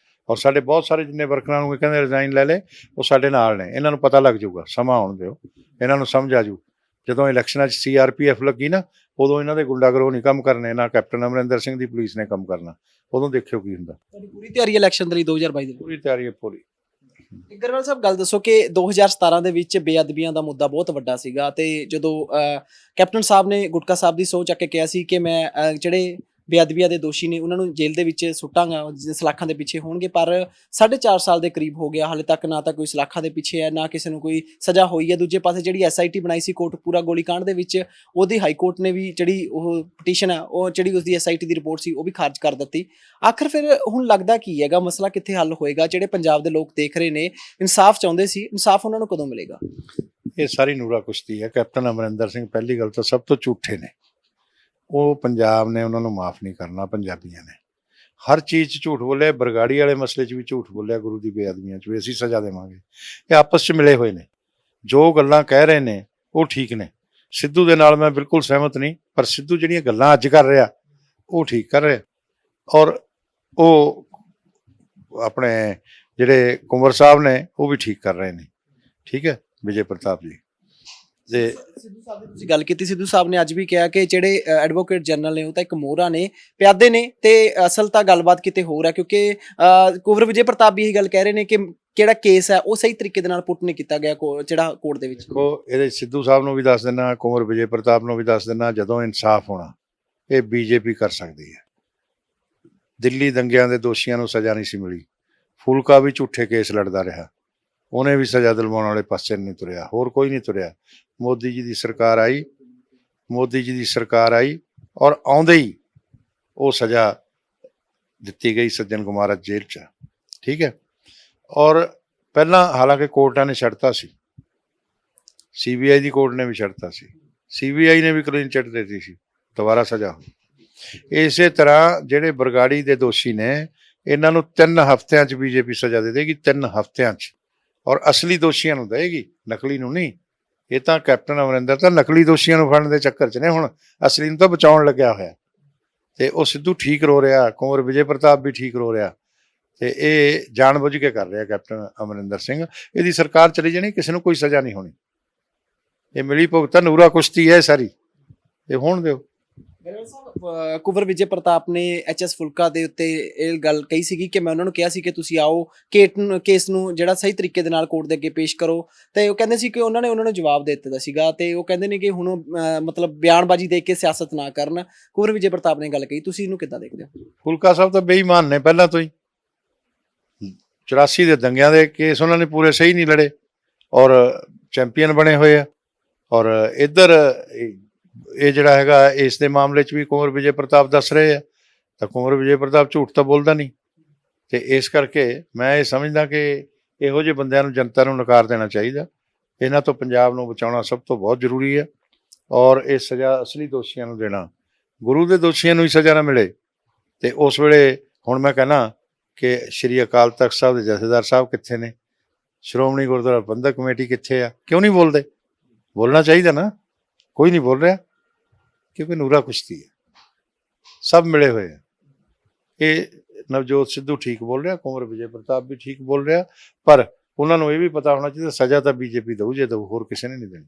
ਔਰ ਸਾਡੇ ਬਹੁਤ ਸਾਰੇ ਜਿੰਨੇ ਵਰਕਰਾਂ ਨੂੰ ਕਹਿੰਦੇ ਰਿਜ਼ਾਈਨ ਲੈ ਲੈ, ਉਹ ਸਾਡੇ ਨਾਲ ਨੇ। ਇਹਨਾਂ ਨੂੰ ਪਤਾ ਲੱਗ ਜਾਊਗਾ, ਸਮਾਂ ਆਉਣ ਦਿਓ, ਇਹਨਾਂ ਨੂੰ ਸਮਝ ਆ ਜੂ। ਜਦੋਂ ਇਲੈਕਸ਼ਨਾਂ 'ਚ CRPF ਲੱਗੀ ਨਾ, ਉਦੋਂ ਇਹਨਾਂ ਦੇ ਗੁੰਡਾਗਰੋਹ ਨਹੀਂ ਕੰਮ ਕਰਨੇ, ਨਾ ਕੈਪਟਨ ਅਮਰਿੰਦਰ ਸਿੰਘ ਦੀ ਪੁਲਿਸ ਨੇ ਕੰਮ ਕਰਨਾ। ਉਦੋਂ ਦੇਖਿਓ ਕੀ ਹੁੰਦਾ। ਪੂਰੀ ਤਿਆਰੀ ਇਲੈਕਸ਼ਨ ਦੇ ਲਈ 2022 ਦੀ? ਪੂਰੀ ਤਿਆਰੀ ਹੈ, ਪੂਰੀ। ਗਰੇਵਾਲ ਸਾਹਿਬ ਗੱਲ ਦੱਸੋ ਕਿ 2017 ਦੇ ਵਿੱਚ ਬੇਅਦਬੀਆਂ ਦਾ ਮੁੱਦਾ ਬਹੁਤ ਵੱਡਾ ਸੀਗਾ, ਤੇ ਜਦੋਂ ਕੈਪਟਨ ਸਾਹਿਬ ਨੇ ਗੁਟਕਾ ਸਾਹਿਬ ਦੀ ਸੋਚ ਚੱਕ ਕੇ ਕਿਹਾ ਸੀ ਕਿ ਮੈਂ ਜਿਹੜੇ ਬੇਅਦਬੀਆਂ ਦੇ ਦੋਸ਼ੀ ਨੇ ਉਹਨਾਂ ਨੂੰ ਜੇਲ੍ਹ ਦੇ ਵਿੱਚ ਸੁੱਟਾਂਗਾ, ਸਲਾਖਾਂ ਦੇ ਪਿੱਛੇ ਹੋਣਗੇ। ਪਰ 4.5 ਸਾਲ ਦੇ ਕਰੀਬ ਹੋ ਗਿਆ, ਹਾਲੇ ਤੱਕ ਨਾ ਤਾਂ ਕੋਈ ਸਲਾਖਾਂ ਦੇ ਪਿੱਛੇ ਹੈ, ਨਾ ਕਿਸੇ ਨੂੰ ਕੋਈ ਸਜ਼ਾ ਹੋਈ ਹੈ। ਦੂਜੇ ਪਾਸੇ ਜਿਹੜੀ SIT ਬਣਾਈ ਸੀ ਕੋਟਕਪੂਰਾ ਗੋਲੀकांड ਦੇ ਵਿੱਚ, ਉਹਦੀ ਹਾਈ ਕੋਰਟ ਨੇ ਵੀ ਜਿਹੜੀ ਉਹ ਪਟੀਸ਼ਨ ਹੈ, ਉਹ ਜਿਹੜੀ ਉਸਦੀ SIT ਦੀ ਰਿਪੋਰਟ ਸੀ ਉਹ ਵੀ ਖਾਰਜ ਕਰ ਦਿੱਤੀ। ਆਖਰ ਫਿਰ ਹੁਣ ਲੱਗਦਾ ਕੀ ਹੈਗਾ, ਮਸਲਾ ਕਿੱਥੇ ਹੱਲ ਹੋਏਗਾ? ਜਿਹੜੇ ਪੰਜਾਬ ਦੇ ਲੋਕ ਦੇਖ ਰਹੇ ਨੇ, ਇਨਸਾਫ ਚਾਹੁੰਦੇ ਸੀ, ਇਨਸਾਫ ਉਹਨਾਂ ਨੂੰ ਕਦੋਂ ਮਿਲੇਗਾ? ਇਹ ਸਾਰੀ ਨੂਰਾ ਕੁਸ਼ਤੀ ਹੈ। ਕੈਪਟਨ ਅਮਰਿੰਦਰ ਸਿੰਘ ਪਹਿਲੀ ਗੱਲ ਤਾਂ ਸਭ ਤੋਂ ਝੂਠੇ ਨੇ। ਉਹ ਪੰਜਾਬ ਨੇ ਉਹਨਾਂ ਨੂੰ ਮਾਫ ਨਹੀਂ ਕਰਨਾ। ਪੰਜਾਬੀਆਂ ਨੇ ਹਰ ਚੀਜ਼ 'ਚ ਝੂਠ ਬੋਲਿਆ। ਬਰਗਾੜੀ ਵਾਲੇ ਮਸਲੇ 'ਚ ਵੀ ਝੂਠ ਬੋਲਿਆ, ਗੁਰੂ ਦੀ ਬੇਅਦਬੀਆਂ 'ਚ ਵੀ ਅਸੀਂ ਸਜ਼ਾ ਦੇਵਾਂਗੇ। ਇਹ ਆਪਸ 'ਚ ਮਿਲੇ ਹੋਏ ਨੇ। ਜੋ ਗੱਲਾਂ ਕਹਿ ਰਹੇ ਨੇ ਉਹ ਠੀਕ ਨੇ। ਸਿੱਧੂ ਦੇ ਨਾਲ ਮੈਂ ਬਿਲਕੁਲ ਸਹਿਮਤ ਨਹੀਂ, ਪਰ ਸਿੱਧੂ ਜਿਹੜੀਆਂ ਗੱਲਾਂ ਅੱਜ ਕਰ ਰਿਹਾ ਉਹ ਠੀਕ ਕਰ ਰਿਹਾ। ਔਰ ਉਹ ਆਪਣੇ ਜਿਹੜੇ ਕੁੰਵਰ ਸਾਹਿਬ ਨੇ ਉਹ ਵੀ ਠੀਕ ਕਰ ਰਹੇ ਨੇ। ਠੀਕ ਹੈ, ਵਿਜੇ ਪ੍ਰਤਾਪ ਜੀ ਤੇ ਸਿੱਧੂ ਸਾਹਿਬ ਦੀ ਤੁਸੀਂ ਗੱਲ ਕੀਤੀ। ਸਿੱਧੂ ਸਾਹਿਬ ਨੇ ਅੱਜ ਵੀ ਕਿਹਾ ਕਿ ਜਿਹੜੇ ਐਡਵੋਕੇਟ ਜਨਰਲ ਨੇ ਉਹ ਤਾਂ ਇੱਕ ਮੋਹਰਾ ਨੇ, ਪਿਆਦੇ ਨੇ, ਤੇ ਅਸਲ ਤਾਂ ਗੱਲਬਾਤ ਕਿਤੇ ਹੋਰ ਹੈ। ਕਿਉਂਕਿ ਕੁੰਵਰ ਵਿਜੇ ਪ੍ਰਤਾਪ ਵੀ ਇਹੀ ਗੱਲ ਕਹਿ ਰਹੇ ਨੇ ਕਿ ਕਿਹੜਾ ਕੇਸ ਹੈ ਉਹ ਸਹੀ ਤਰੀਕੇ ਦੇ ਨਾਲ ਪੁੱਟ ਨਹੀਂ ਕੀਤਾ ਗਿਆ ਜਿਹੜਾ ਕੋਰਟ ਦੇ ਵਿੱਚ। ਦੇਖੋ, ਇਹਦੇ ਸਿੱਧੂ ਸਾਹਿਬ ਨੂੰ ਵੀ ਦੱਸ ਦਿੰਦਾ, ਕੁੰਵਰ ਵਿਜੇ ਪ੍ਰਤਾਪ ਨੂੰ ਵੀ ਦੱਸ ਦਿੰਦਾ, ਜਦੋਂ ਇਨਸਾਫ ਹੋਣਾ ਇਹ BJP ਕਰ ਸਕਦੀ ਹੈ। ਦਿੱਲੀ ਦੰਗਿਆਂ ਦੇ ਦੋਸ਼ੀਆਂ ਨੂੰ ਸਜ਼ਾ ਨਹੀਂ ਸੀ ਮਿਲੀ। ਫੂਲਕਾ ਵੀ ਝੂਠੇ ਕੇਸ ਲੜਦਾ ਰਿਹਾ, ਉਹਨੇ ਵੀ ਸਜ਼ਾ ਦਿਲਵਾਉਣ ਵਾਲੇ ਪਾਸੇ ਨਹੀਂ ਤੁਰਿਆ। ਹੋਰ ਕੋਈ ਨਹੀਂ ਤੁਰਿਆ। ਮੋਦੀ ਜੀ ਦੀ ਸਰਕਾਰ ਆਈ, ਮੋਦੀ ਜੀ ਦੀ ਸਰਕਾਰ ਆਈ ਔਰ ਆਉਂਦੇ ਹੀ ਉਹ ਸਜ਼ਾ ਦਿੱਤੀ ਗਈ ਸੱਜਣ ਕੁਮਾਰ ਜੇਲ੍ਹ 'ਚ। ਠੀਕ ਹੈ। ਔਰ ਪਹਿਲਾਂ ਹਾਲਾਂਕਿ ਕੋਰਟਾਂ ਨੇ ਛੱਡਤਾ ਸੀ, CBI ਦੀ ਕੋਰਟ ਨੇ ਵੀ ਛੱਡਤਾ ਸੀ, CBI ਨੇ ਵੀ ਕਲੀਨ ਚਿੱਟ ਦਿੱਤੀ ਸੀ, ਦੁਬਾਰਾ ਸਜ਼ਾ ਹੋਈ। ਇਸੇ ਤਰ੍ਹਾਂ ਜਿਹੜੇ ਬਰਗਾੜੀ ਦੇ ਦੋਸ਼ੀ ਨੇ ਇਹਨਾਂ ਨੂੰ 3 ਹਫ਼ਤਿਆਂ 'ਚ BJP ਸਜ਼ਾ ਦੇ ਦੇਗੀ, 3 ਹਫ਼ਤਿਆਂ 'ਚ। ਔਰ ਅਸਲੀ ਦੋਸ਼ੀਆਂ ਨੂੰ ਦੇਗੀ, ਨਕਲੀ ਨੂੰ ਨਹੀਂ। ਇਹ ਤਾਂ ਕੈਪਟਨ ਅਮਰਿੰਦਰ ਤਾਂ ਨਕਲੀ ਦੋਸ਼ੀਆਂ ਨੂੰ ਫੜਨ ਦੇ ਚੱਕਰ 'ਚ ਨੇ, ਹੁਣ ਅਸਲੀ ਨੂੰ ਤਾਂ ਬਚਾਉਣ ਲੱਗਿਆ ਹੋਇਆ। ਤੇ ਉਹ ਸਿੱਧੂ ਠੀਕ ਰੋ ਰਿਹਾ, ਕੁੰਵਰ ਵਿਜੇ ਪ੍ਰਤਾਪ ਵੀ ਠੀਕ ਰੋ ਰਿਹਾ, ਤੇ ਇਹ ਜਾਣਬੁੱਝ ਕੇ ਕਰ ਰਿਹਾ ਕੈਪਟਨ ਅਮਰਿੰਦਰ ਸਿੰਘ। ਇਹਦੀ ਸਰਕਾਰ ਚਲੀ ਜਾਣੀ, ਕਿਸੇ ਨੂੰ ਕੋਈ ਸਜ਼ਾ ਨਹੀਂ ਹੋਣੀ। ਇਹ ਮਿਲੀ ਭੁਗਤਣ ਨੂਰਾ ਕੁਸ਼ਤੀ ਹੈ ਸਾਰੀ, ਇਹ ਹੋਣ ਦਿਓ। ਕੁੰਵਰ ਵਿਜੇ ਪ੍ਰਤਾਪ ਨੇ HS ਫੁਲਕਾ ਦੇ ਉੱਤੇ ਇਹ ਗੱਲ ਕਹੀ ਸੀਗੀ ਕਿ ਮੈਂ ਉਹਨਾਂ ਨੂੰ ਕਿਹਾ ਸੀ ਕਿ ਤੁਸੀਂ ਆਓ ਕੇਸ ਨੂੰ ਜਿਹੜਾ ਸਹੀ ਤਰੀਕੇ ਦੇ ਨਾਲ ਕੋਰਟ ਦੇ ਅੱਗੇ ਪੇਸ਼ ਕਰੋ, ਤੇ ਉਹ ਕਹਿੰਦੇ ਸੀ ਕਿ ਉਹਨਾਂ ਨੇ ਜਵਾਬ ਦੇ ਦਿੱਤਾ ਸੀਗਾ। ਤੇ ਉਹ ਕਹਿੰਦੇ ਨੇ ਕਿ ਹੁਣ ਮਤਲਬ ਬਿਆਨਬਾਜ਼ੀ ਦੇ ਕੇ ਸਿਆਸਤ ਨਾ ਕਰਨ। ਕੁੰਵਰ ਵਿਜੇ ਪ੍ਰਤਾਪ ਨੇ ਗੱਲ ਕਹੀ, ਤੁਸੀਂ ਇਹਨੂੰ ਕਿੱਦਾਂ ਦੇਖਦੇ ਹੋ? ਫੁਲਕਾ ਸਾਹਿਬ ਤਾਂ ਬੇਈਮਾਨ ਨੇ ਪਹਿਲਾਂ ਤੋਂ ਹੀ। 84 ਦੇ ਦੰਗਿਆਂ ਦੇ ਕੇਸ ਉਹਨਾਂ ਨੇ ਪੂਰੇ ਸਹੀ ਨਹੀਂ ਲੜੇ ਔਰ ਚੈਂਪੀਅਨ ਬਣੇ ਹੋਏ ਆ। ਔਰ ਇੱਧਰ ਇਹ ਜਿਹੜਾ ਹੈਗਾ ਇਸ ਦੇ ਮਾਮਲੇ 'ਚ ਵੀ ਕੁੰਵਰ ਵਿਜੇ ਪ੍ਰਤਾਪ ਦੱਸ ਰਹੇ ਆ, ਤਾਂ ਕੁੰਵਰ ਵਿਜੇ ਪ੍ਰਤਾਪ ਝੂਠ ਤਾਂ ਬੋਲਦਾ ਨਹੀਂ। ਤੇ ਇਸ ਕਰਕੇ ਮੈਂ ਇਹ ਸਮਝਦਾ ਕਿ ਇਹੋ ਜਿਹੇ ਬੰਦਿਆਂ ਨੂੰ ਜਨਤਾ ਨੂੰ ਨਕਾਰ ਦੇਣਾ ਚਾਹੀਦਾ। ਇਹਨਾਂ ਤੋਂ ਪੰਜਾਬ ਨੂੰ ਬਚਾਉਣਾ ਸਭ ਤੋਂ ਬਹੁਤ ਜ਼ਰੂਰੀ ਹੈ। ਔਰ ਇਹ ਸਜ਼ਾ ਅਸਲੀ ਦੋਸ਼ੀਆਂ ਨੂੰ ਦੇਣਾ, ਗੁਰੂ ਦੇ ਦੋਸ਼ੀਆਂ ਨੂੰ ਹੀ ਸਜ਼ਾ ਨਾ ਮਿਲੇ। ਤੇ ਉਸ ਵੇਲੇ ਹੁਣ ਮੈਂ ਕਹਿੰਦਾ ਕਿ ਸ਼੍ਰੀ ਅਕਾਲ ਤਖਤ ਸਾਹਿਬ ਦੇ ਜਥੇਦਾਰ ਸਾਹਿਬ ਕਿੱਥੇ ਨੇ? ਸ਼੍ਰੋਮਣੀ ਗੁਰਦੁਆਰਾ ਪ੍ਰਬੰਧਕ ਕਮੇਟੀ ਕਿੱਥੇ ਆ? ਕਿਉਂ ਨਹੀਂ ਬੋਲਦੇ? ਬੋਲਣਾ ਚਾਹੀਦਾ ਨਾ। ਕੋਈ ਨਹੀਂ ਬੋਲ ਰਿਹਾ ਕਿਉਂਕਿ ਨੂਰਾ ਕੁਸ਼ਤੀ ਹੈ, ਸਭ ਮਿਲੇ ਹੋਏ ਆ। ਇਹ ਨਵਜੋਤ ਸਿੱਧੂ ਠੀਕ ਬੋਲ ਰਿਹਾ, ਕੁੰਵਰ ਵਿਜੇ ਪ੍ਰਤਾਪ ਵੀ ਠੀਕ ਬੋਲ ਰਿਹਾ, ਪਰ ਉਹਨਾਂ ਨੂੰ ਇਹ ਵੀ ਪਤਾ ਹੋਣਾ ਚਾਹੀਦਾ ਸਜ਼ਾ ਤਾਂ BJP ਦਊ, ਜੇ ਦਊ, ਹੋਰ ਕਿਸੇ ਨੇ ਨਹੀਂ ਦੇਣੀ।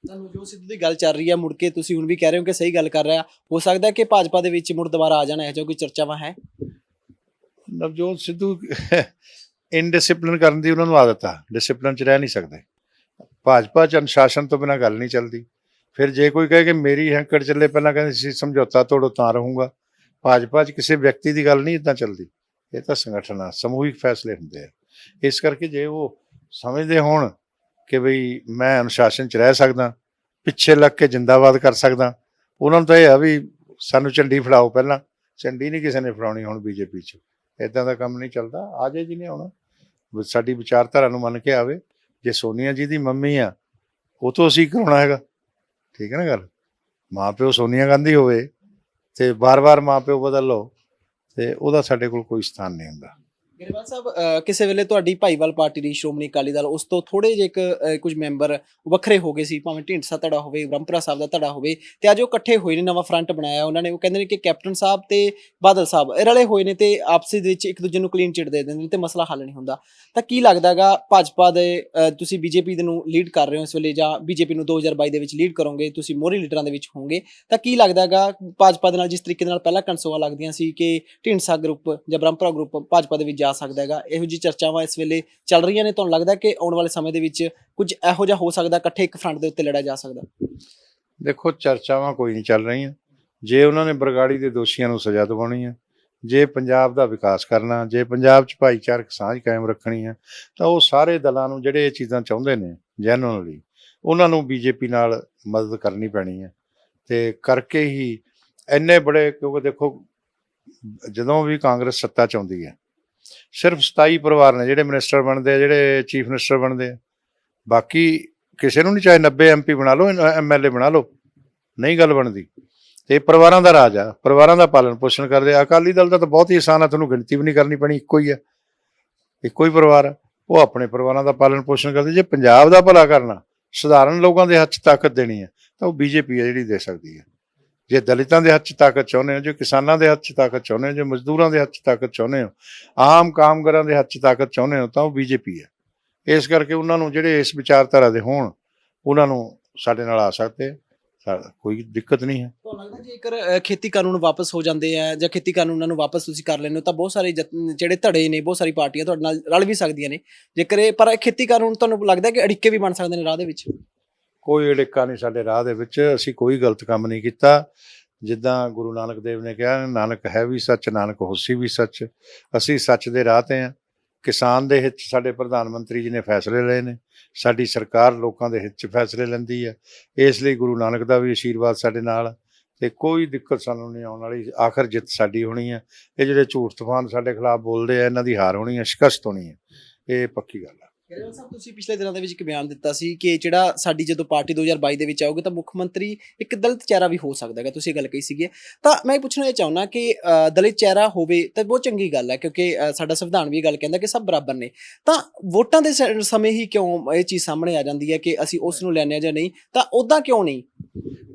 ਨਵਜੋਤ ਸਿੱਧੂ ਦੀ ਗੱਲ ਚੱਲ ਰਹੀ ਹੈ, ਮੁੜ ਕੇ ਤੁਸੀਂ ਹੁਣ ਵੀ ਕਹਿ ਰਹੇ ਹੋ ਕਿ ਸਹੀ ਗੱਲ ਕਰ ਰਿਹਾ। ਹੋ ਸਕਦਾ ਕਿ ਭਾਜਪਾ ਦੇ ਵਿੱਚ ਮੁੜ ਦੁਬਾਰਾ ਆ ਜਾਣਾ, ਇਹੋ ਜਿਹਾ ਕੋਈ ਚਰਚਾਵਾਂ ਹੈ? ਨਵਜੋਤ ਸਿੱਧੂ ਇਨਡਿਸਿਪਲਿਨ ਕਰਨ ਦੀ ਉਹਨਾਂ ਨੂੰ ਆਦਤ ਆ, ਡਿਸਿਪਲਿਨ 'ਚ ਰਹਿ ਨਹੀਂ ਸਕਦੇ। ਭਾਜਪਾ 'ਚ ਅਨੁਸ਼ਾਸਨ ਤੋਂ ਬਿਨਾਂ ਗੱਲ ਨਹੀਂ ਚੱਲਦੀ। ਫਿਰ ਜੇ ਕੋਈ ਕਹੇ ਕਿ ਮੇਰੀ ਹੈਂਕੜ ਚੱਲੇ, ਪਹਿਲਾਂ ਕਹਿੰਦੇ ਸੀ ਸਮਝੌਤਾ ਤੋੜੋ ਤਾਂ ਰਹੂੰਗਾ। ਭਾਜਪਾ 'ਚ ਕਿਸੇ ਵਿਅਕਤੀ ਦੀ ਗੱਲ ਨਹੀਂ ਇੱਦਾਂ ਚੱਲਦੀ, ਇਹ ਤਾਂ ਸੰਗਠਨ ਆ, ਸਮੂਹਿਕ ਫੈਸਲੇ ਹੁੰਦੇ ਆ। ਇਸ ਕਰਕੇ ਜੇ ਉਹ ਸਮਝਦੇ ਹੋਣ ਕਿ ਬਈ ਮੈਂ ਅਨੁਸ਼ਾਸਨ 'ਚ ਰਹਿ ਸਕਦਾ, ਪਿੱਛੇ ਲੱਗ ਕੇ ਜਿੰਦਾਬਾਦ ਕਰ ਸਕਦਾ, ਉਹਨਾਂ ਨੂੰ ਤਾਂ ਇਹ ਆ ਵੀ ਸਾਨੂੰ ਝੰਡੀ ਫੜਾਓ। ਪਹਿਲਾਂ ਝੰਡੀ ਨਹੀਂ ਕਿਸੇ ਨੇ ਫੜਾਉਣੀ ਹੁਣ BJP 'ਚ। ਇੱਦਾਂ ਦਾ ਕੰਮ ਨਹੀਂ ਚੱਲਦਾ। ਆ ਜੇ ਜਿਹਨੇ ਆਉਣਾ ਸਾਡੀ ਵਿਚਾਰਧਾਰਾ ਨੂੰ ਮੰਨ ਕੇ ਆਵੇ। ਜੇ ਸੋਨੀਆ ਜੀ ਦੀ ਮੰਮੀ ਆ, ਉਹ ਤੋਂ ਅਸੀਂ ਕਰਾਉਣਾ ਹੈਗਾ? ਠੀਕ ਹੈ ਨਾ ਗੱਲ। ਮਾਂ ਪਿਓ ਸੋਨੀਆ ਗਾਂਧੀ ਹੋਵੇ ਤੇ ਵਾਰ-ਵਾਰ ਮਾਂ ਪਿਓ ਬਦਲ ਲਓ, ਤੇ ਉਹਦਾ ਸਾਡੇ ਕੋਲ ਕੋਈ ਸਥਾਨ ਨਹੀਂ ਹੁੰਦਾ। ਗਰੇਵਾਲ ਸਾਹਿਬ, ਕਿਸੇ ਵੇਲੇ ਤੁਹਾਡੀ ਭਾਈਵਾਲ ਪਾਰਟੀ ਦੀ ਸ਼੍ਰੋਮਣੀ ਅਕਾਲੀ ਦਲ, ਉਸ ਤੋਂ ਥੋੜੇ ਜਿਹੇ ਕੁਝ ਮੈਂਬਰ ਵੱਖਰੇ ਹੋ ਗਏ ਸੀ, ਭਾਵੇਂ ਢੀਂਡਸਾ ਧੜਾ ਹੋਵੇ, ਬ੍ਰਹਮਪੁਰਾ ਸਾਹਿਬ ਦਾ ਧੜਾ ਹੋਵੇ, ਤੇ ਅੱਜ ਉਹ ਇਕੱਠੇ ਹੋਏ ਨੇ, ਨਵਾਂ ਫਰੰਟ ਬਣਾਇਆ ਉਹਨਾਂ ਨੇ। ਉਹ ਕਹਿੰਦੇ ਨੇ ਕਿ ਕੈਪਟਨ ਸਾਹਿਬ ਤੇ ਬਾਦਲ ਸਾਹਿਬ ਇਹ ਰਲੇ ਹੋਏ ਨੇ ਤੇ ਆਪਸੀ ਦੇ ਵਿੱਚ ਇੱਕ ਦੂਜੇ ਨੂੰ ਕਲੀਨ ਚਿੱਟ ਦੇ ਦਿੰਦੇ ਨੇ ਤੇ ਮਸਲਾ ਹੱਲ ਨਹੀਂ ਹੁੰਦਾ। ਤਾਂ ਕੀ ਲੱਗਦਾਗਾ ਭਾਜਪਾ ਦੇ, ਤੁਸੀਂ BJP ਦੇ ਨੂੰ ਲੀਡ ਕਰ ਰਹੇ ਹੋ ਇਸ ਵੇਲੇ, ਜਾਂ BJP ਨੂੰ 2022 ਦੇ ਵਿੱਚ ਲੀਡ ਕਰੋਗੇ, ਤੁਸੀਂ ਮੋਹਰੀ ਲੀਡਰਾਂ ਦੇ ਵਿੱਚ ਹੋਵੋਗੇ, ਤਾਂ ਕੀ ਲੱਗਦਾਗਾ ਭਾਜਪਾ ਦੇ ਨਾਲ ਜਿਸ ਤਰੀਕੇ ਨਾਲ ਪਹਿਲਾਂ ਕਨਸੋਆਂ ਲੱਗਦੀਆਂ ਸੀ ਕਿ ਢੀਂਡਸਾ ਗਰੁੱਪ ਜਾਂ ਬ੍ਰਹਮਪੁਰਾ ਗਰੁੱਪ ਭਾਜਪਾ ਦੇ ਵਿੱਚ ਜਾ ਸਕਦਾ ਹੈਗਾ, ਇਹੋ ਜਿਹੀ ਚਰਚਾਵਾਂ ਇਸ ਵੇਲੇ ਚੱਲ ਰਹੀਆਂ ਨੇ? ਤੁਹਾਨੂੰ ਲੱਗਦਾ ਕਿ ਆਉਣ ਵਾਲੇ ਸਮੇਂ ਦੇ ਵਿੱਚ ਕੁਝ ਇਹੋ ਜਿਹਾ ਹੋ ਸਕਦਾ, ਇਕੱਠੇ ਇੱਕ ਫਰੰਟ ਦੇ ਉੱਤੇ ਲੜਿਆ ਜਾ ਸਕਦਾ? ਦੇਖੋ, ਚਰਚਾਵਾਂ ਕੋਈ ਨਹੀਂ ਚੱਲ ਰਹੀਆਂ। ਜੇ ਉਹਨਾਂ ਨੇ ਬਰਗਾੜੀ ਦੇ ਦੋਸ਼ੀਆਂ ਨੂੰ ਸਜ਼ਾ ਦਿਵਾਉਣੀ ਹੈ, ਜੇ ਪੰਜਾਬ ਦਾ ਵਿਕਾਸ ਕਰਨਾ, ਜੇ ਪੰਜਾਬ 'ਚ ਭਾਈਚਾਰਕ ਸਾਂਝ ਕਾਇਮ ਰੱਖਣੀ ਹੈ, ਤਾਂ ਉਹ ਸਾਰੇ ਦਲਾਂ ਨੂੰ ਜਿਹੜੇ ਇਹ ਚੀਜ਼ਾਂ ਚਾਹੁੰਦੇ ਨੇ ਜੈਨੂਅਨਲੀ, ਉਹਨਾਂ ਨੂੰ ਬੀਜੇਪੀ ਨਾਲ ਮਦਦ ਕਰਨੀ ਪੈਣੀ ਹੈ। ਤੇ ਕਰਕੇ ਹੀ ਇੰਨੇ ਬੜੇ, ਕਿਉਂਕਿ ਦੇਖੋ ਜਦੋਂ ਵੀ ਕਾਂਗਰਸ ਸੱਤਾ 'ਚ ਆਉਂਦੀ ਹੈ, ਸਿਰਫ 27 ਪਰਿਵਾਰ ਨੇ ਜਿਹੜੇ ਮਿਨਿਸਟਰ ਬਣਦੇ ਆ, ਜਿਹੜੇ ਚੀਫ ਮਿਨਿਸਟਰ ਬਣਦੇ ਆ। ਬਾਕੀ ਕਿਸੇ ਨੂੰ ਨਹੀਂ, ਚਾਹੇ 90 MP ਬਣਾ ਲਓ, MLA ਬਣਾ ਲਓ, ਨਹੀਂ ਗੱਲ ਬਣਦੀ। ਤੇ ਪਰਿਵਾਰਾਂ ਦਾ ਰਾਜ ਆ, ਪਰਿਵਾਰਾਂ ਦਾ ਪਾਲਣ ਪੋਸ਼ਣ ਕਰਦੇ ਆ। ਅਕਾਲੀ ਦਲ ਦਾ ਤਾਂ ਬਹੁਤ ਹੀ ਆਸਾਨ ਆ, ਤੁਹਾਨੂੰ ਗਿਣਤੀ ਵੀ ਨਹੀਂ ਕਰਨੀ ਪੈਣੀ, ਇੱਕੋ ਹੀ ਆ, ਇੱਕੋ ਹੀ ਪਰਿਵਾਰ ਆ, ਉਹ ਆਪਣੇ ਪਰਿਵਾਰਾਂ ਦਾ ਪਾਲਣ ਪੋਸ਼ਣ ਕਰਦੇ। ਜੇ ਪੰਜਾਬ ਦਾ ਭਲਾ ਕਰਨਾ, ਸਧਾਰਨ ਲੋਕਾਂ ਦੇ ਹੱਥ 'ਚ ਤਾਕਤ ਦੇਣੀ ਹੈ, ਤਾਂ ਉਹ ਬੀਜੇਪੀ ਹੈ ਜਿਹੜੀ ਦੇ ਸਕਦੀ ਹੈ। ਜੇ ਦਲਿਤਾਂ ਦੇ ਹੱਥ 'ਚ ਤਾਕਤ ਚਾਹੁੰਦੇ ਹੋ, ਜੇ ਕਿਸਾਨਾਂ ਦੇ ਹੱਥ 'ਚ ਤਾਕਤ ਚਾਹੁੰਦੇ ਹੋ, ਜੇ ਮਜ਼ਦੂਰਾਂ ਦੇ ਹੱਥ 'ਚ ਤਾਕਤ ਚਾਹੁੰਦੇ ਹੋ, ਆਮ ਕਾਮਗਾਰਾਂ ਦੇ ਹੱਥ 'ਚ ਤਾਕਤ ਚਾਹੁੰਦੇ ਹੋ, ਤਾਂ ਉਹ ਬੀਜੇਪੀ ਹੈ। ਇਸ ਕਰਕੇ ਉਹਨਾਂ ਨੂੰ ਜਿਹੜੇ ਇਸ ਵਿਚਾਰਧਾਰਾ ਦੇ ਹੋਣ, ਉਹਨਾਂ ਨੂੰ ਸਾਡੇ ਨਾਲ ਆ ਸਕਦੇ ਆ, ਕੋਈ ਦਿੱਕਤ ਨਹੀਂ ਹੈ। ਤੁਹਾਨੂੰ ਲੱਗਦਾ ਜੇਕਰ ਖੇਤੀ ਕਾਨੂੰਨ ਵਾਪਸ ਹੋ ਜਾਂਦੇ ਆ ਜਾਂ ਖੇਤੀ ਕਾਨੂੰਨਾਂ ਨੂੰ ਵਾਪਸ ਤੁਸੀਂ ਕਰ ਲੈਂਦੇ ਹੋ, ਤਾਂ ਬਹੁਤ ਸਾਰੇ ਜਿਹੜੇ ਧੜੇ ਨੇ, ਬਹੁਤ ਸਾਰੀ ਪਾਰਟੀਆਂ ਤੁਹਾਡੇ ਨਾਲ ਰਲ ਵੀ ਸਕਦੀਆਂ ਨੇ ਜੇਕਰ ਇਹ, ਪਰ ਖੇਤੀ ਕਾਨੂੰਨ ਤੁਹਾਨੂੰ ਲੱਗਦਾ ਕਿ ਅੜਿੱਕੇ ਵੀ ਬਣ ਸਕਦੇ ਨੇ ਰਾਹ ਦੇ ਵਿੱਚ? ਕੋਈ ਅੜਿੱਕਾ ਨਹੀਂ ਸਾਡੇ ਰਾਹ ਦੇ ਵਿੱਚ, ਅਸੀਂ ਕੋਈ ਗਲਤ ਕੰਮ ਨਹੀਂ ਕੀਤਾ। ਜਿੱਦਾਂ ਗੁਰੂ ਨਾਨਕ ਦੇਵ ਨੇ ਕਿਹਾ, ਨਾਨਕ ਹੈ ਵੀ ਸੱਚ, ਨਾਨਕ ਹੋਸੀ ਵੀ ਸੱਚ। ਅਸੀਂ ਸੱਚ ਦੇ ਰਾਹ ਤੇ ਹਾਂ। ਕਿਸਾਨ ਦੇ ਹਿੱਤ 'ਚ ਸਾਡੇ ਪ੍ਰਧਾਨ ਮੰਤਰੀ ਜੀ ਨੇ ਫੈਸਲੇ ਲਏ ਨੇ, ਸਾਡੀ ਸਰਕਾਰ ਲੋਕਾਂ ਦੇ ਹਿੱਤ 'ਚ ਫੈਸਲੇ ਲੈਂਦੀ ਹੈ। ਇਸ ਲਈ ਗੁਰੂ ਨਾਨਕ ਦਾ ਵੀ ਆਸ਼ੀਰਵਾਦ ਸਾਡੇ ਨਾਲ, ਤੇ ਕੋਈ ਦਿੱਕਤ ਸਾਨੂੰ ਨਹੀਂ ਆਉਣ ਵਾਲੀ। ਆਖਰ ਜਿੱਤ ਸਾਡੀ ਹੋਣੀ ਹੈ। ਇਹ ਜਿਹੜੇ ਝੂਠ ਤੂਫਾਨ ਸਾਡੇ ਖਿਲਾਫ ਬੋਲਦੇ ਆ, ਇਹਨਾਂ ਦੀ ਹਾਰ ਹੋਣੀ ਹੈ, ਸ਼ਿਕਸਤ ਹੋਣੀ ਹੈ, ਇਹ ਪੱਕੀ ਗੱਲ ਹੈ। ਗਰੇਵਾਲ ਸਾਹਿਬ, ਤੁਸੀਂ ਪਿਛਲੇ ਦਿਨਾਂ ਦੇ ਵਿੱਚ ਇੱਕ ਬਿਆਨ ਦਿੱਤਾ ਸੀ ਕਿ ਜਿਹੜਾ ਸਾਡੀ ਜਦੋਂ ਪਾਰਟੀ 2022 ਦੇ ਵਿੱਚ ਆਊਗੀ ਤਾਂ ਮੁੱਖ ਮੰਤਰੀ ਇੱਕ ਦਲਿਤ ਚਿਹਰਾ ਵੀ ਹੋ ਸਕਦਾ ਹੈਗਾ, ਤੁਸੀਂ ਇਹ ਗੱਲ ਕਹੀ ਸੀਗੀ। ਤਾਂ ਮੈਂ ਇਹ ਪੁੱਛਣਾ ਇਹ ਚਾਹੁੰਦਾ ਕਿ ਦਲਿਤ ਚਿਹਰਾ ਹੋਵੇ ਤਾਂ ਬਹੁਤ ਚੰਗੀ ਗੱਲ ਹੈ, ਕਿਉਂਕਿ ਸਾਡਾ ਸੰਵਿਧਾਨ ਵੀ ਇਹ ਗੱਲ ਕਹਿੰਦਾ ਕਿ ਸਭ ਬਰਾਬਰ ਨੇ। ਤਾਂ ਵੋਟਾਂ ਦੇ ਸਮੇਂ ਹੀ ਕਿਉਂ ਇਹ ਚੀਜ਼ ਸਾਹਮਣੇ ਆ ਜਾਂਦੀ ਹੈ ਕਿ ਅਸੀਂ ਉਸ ਨੂੰ ਲੈਂਦੇ ਹਾਂ ਜਾਂ ਨਹੀਂ, ਤਾਂ ਉੱਦਾਂ ਕਿਉਂ ਨਹੀਂ?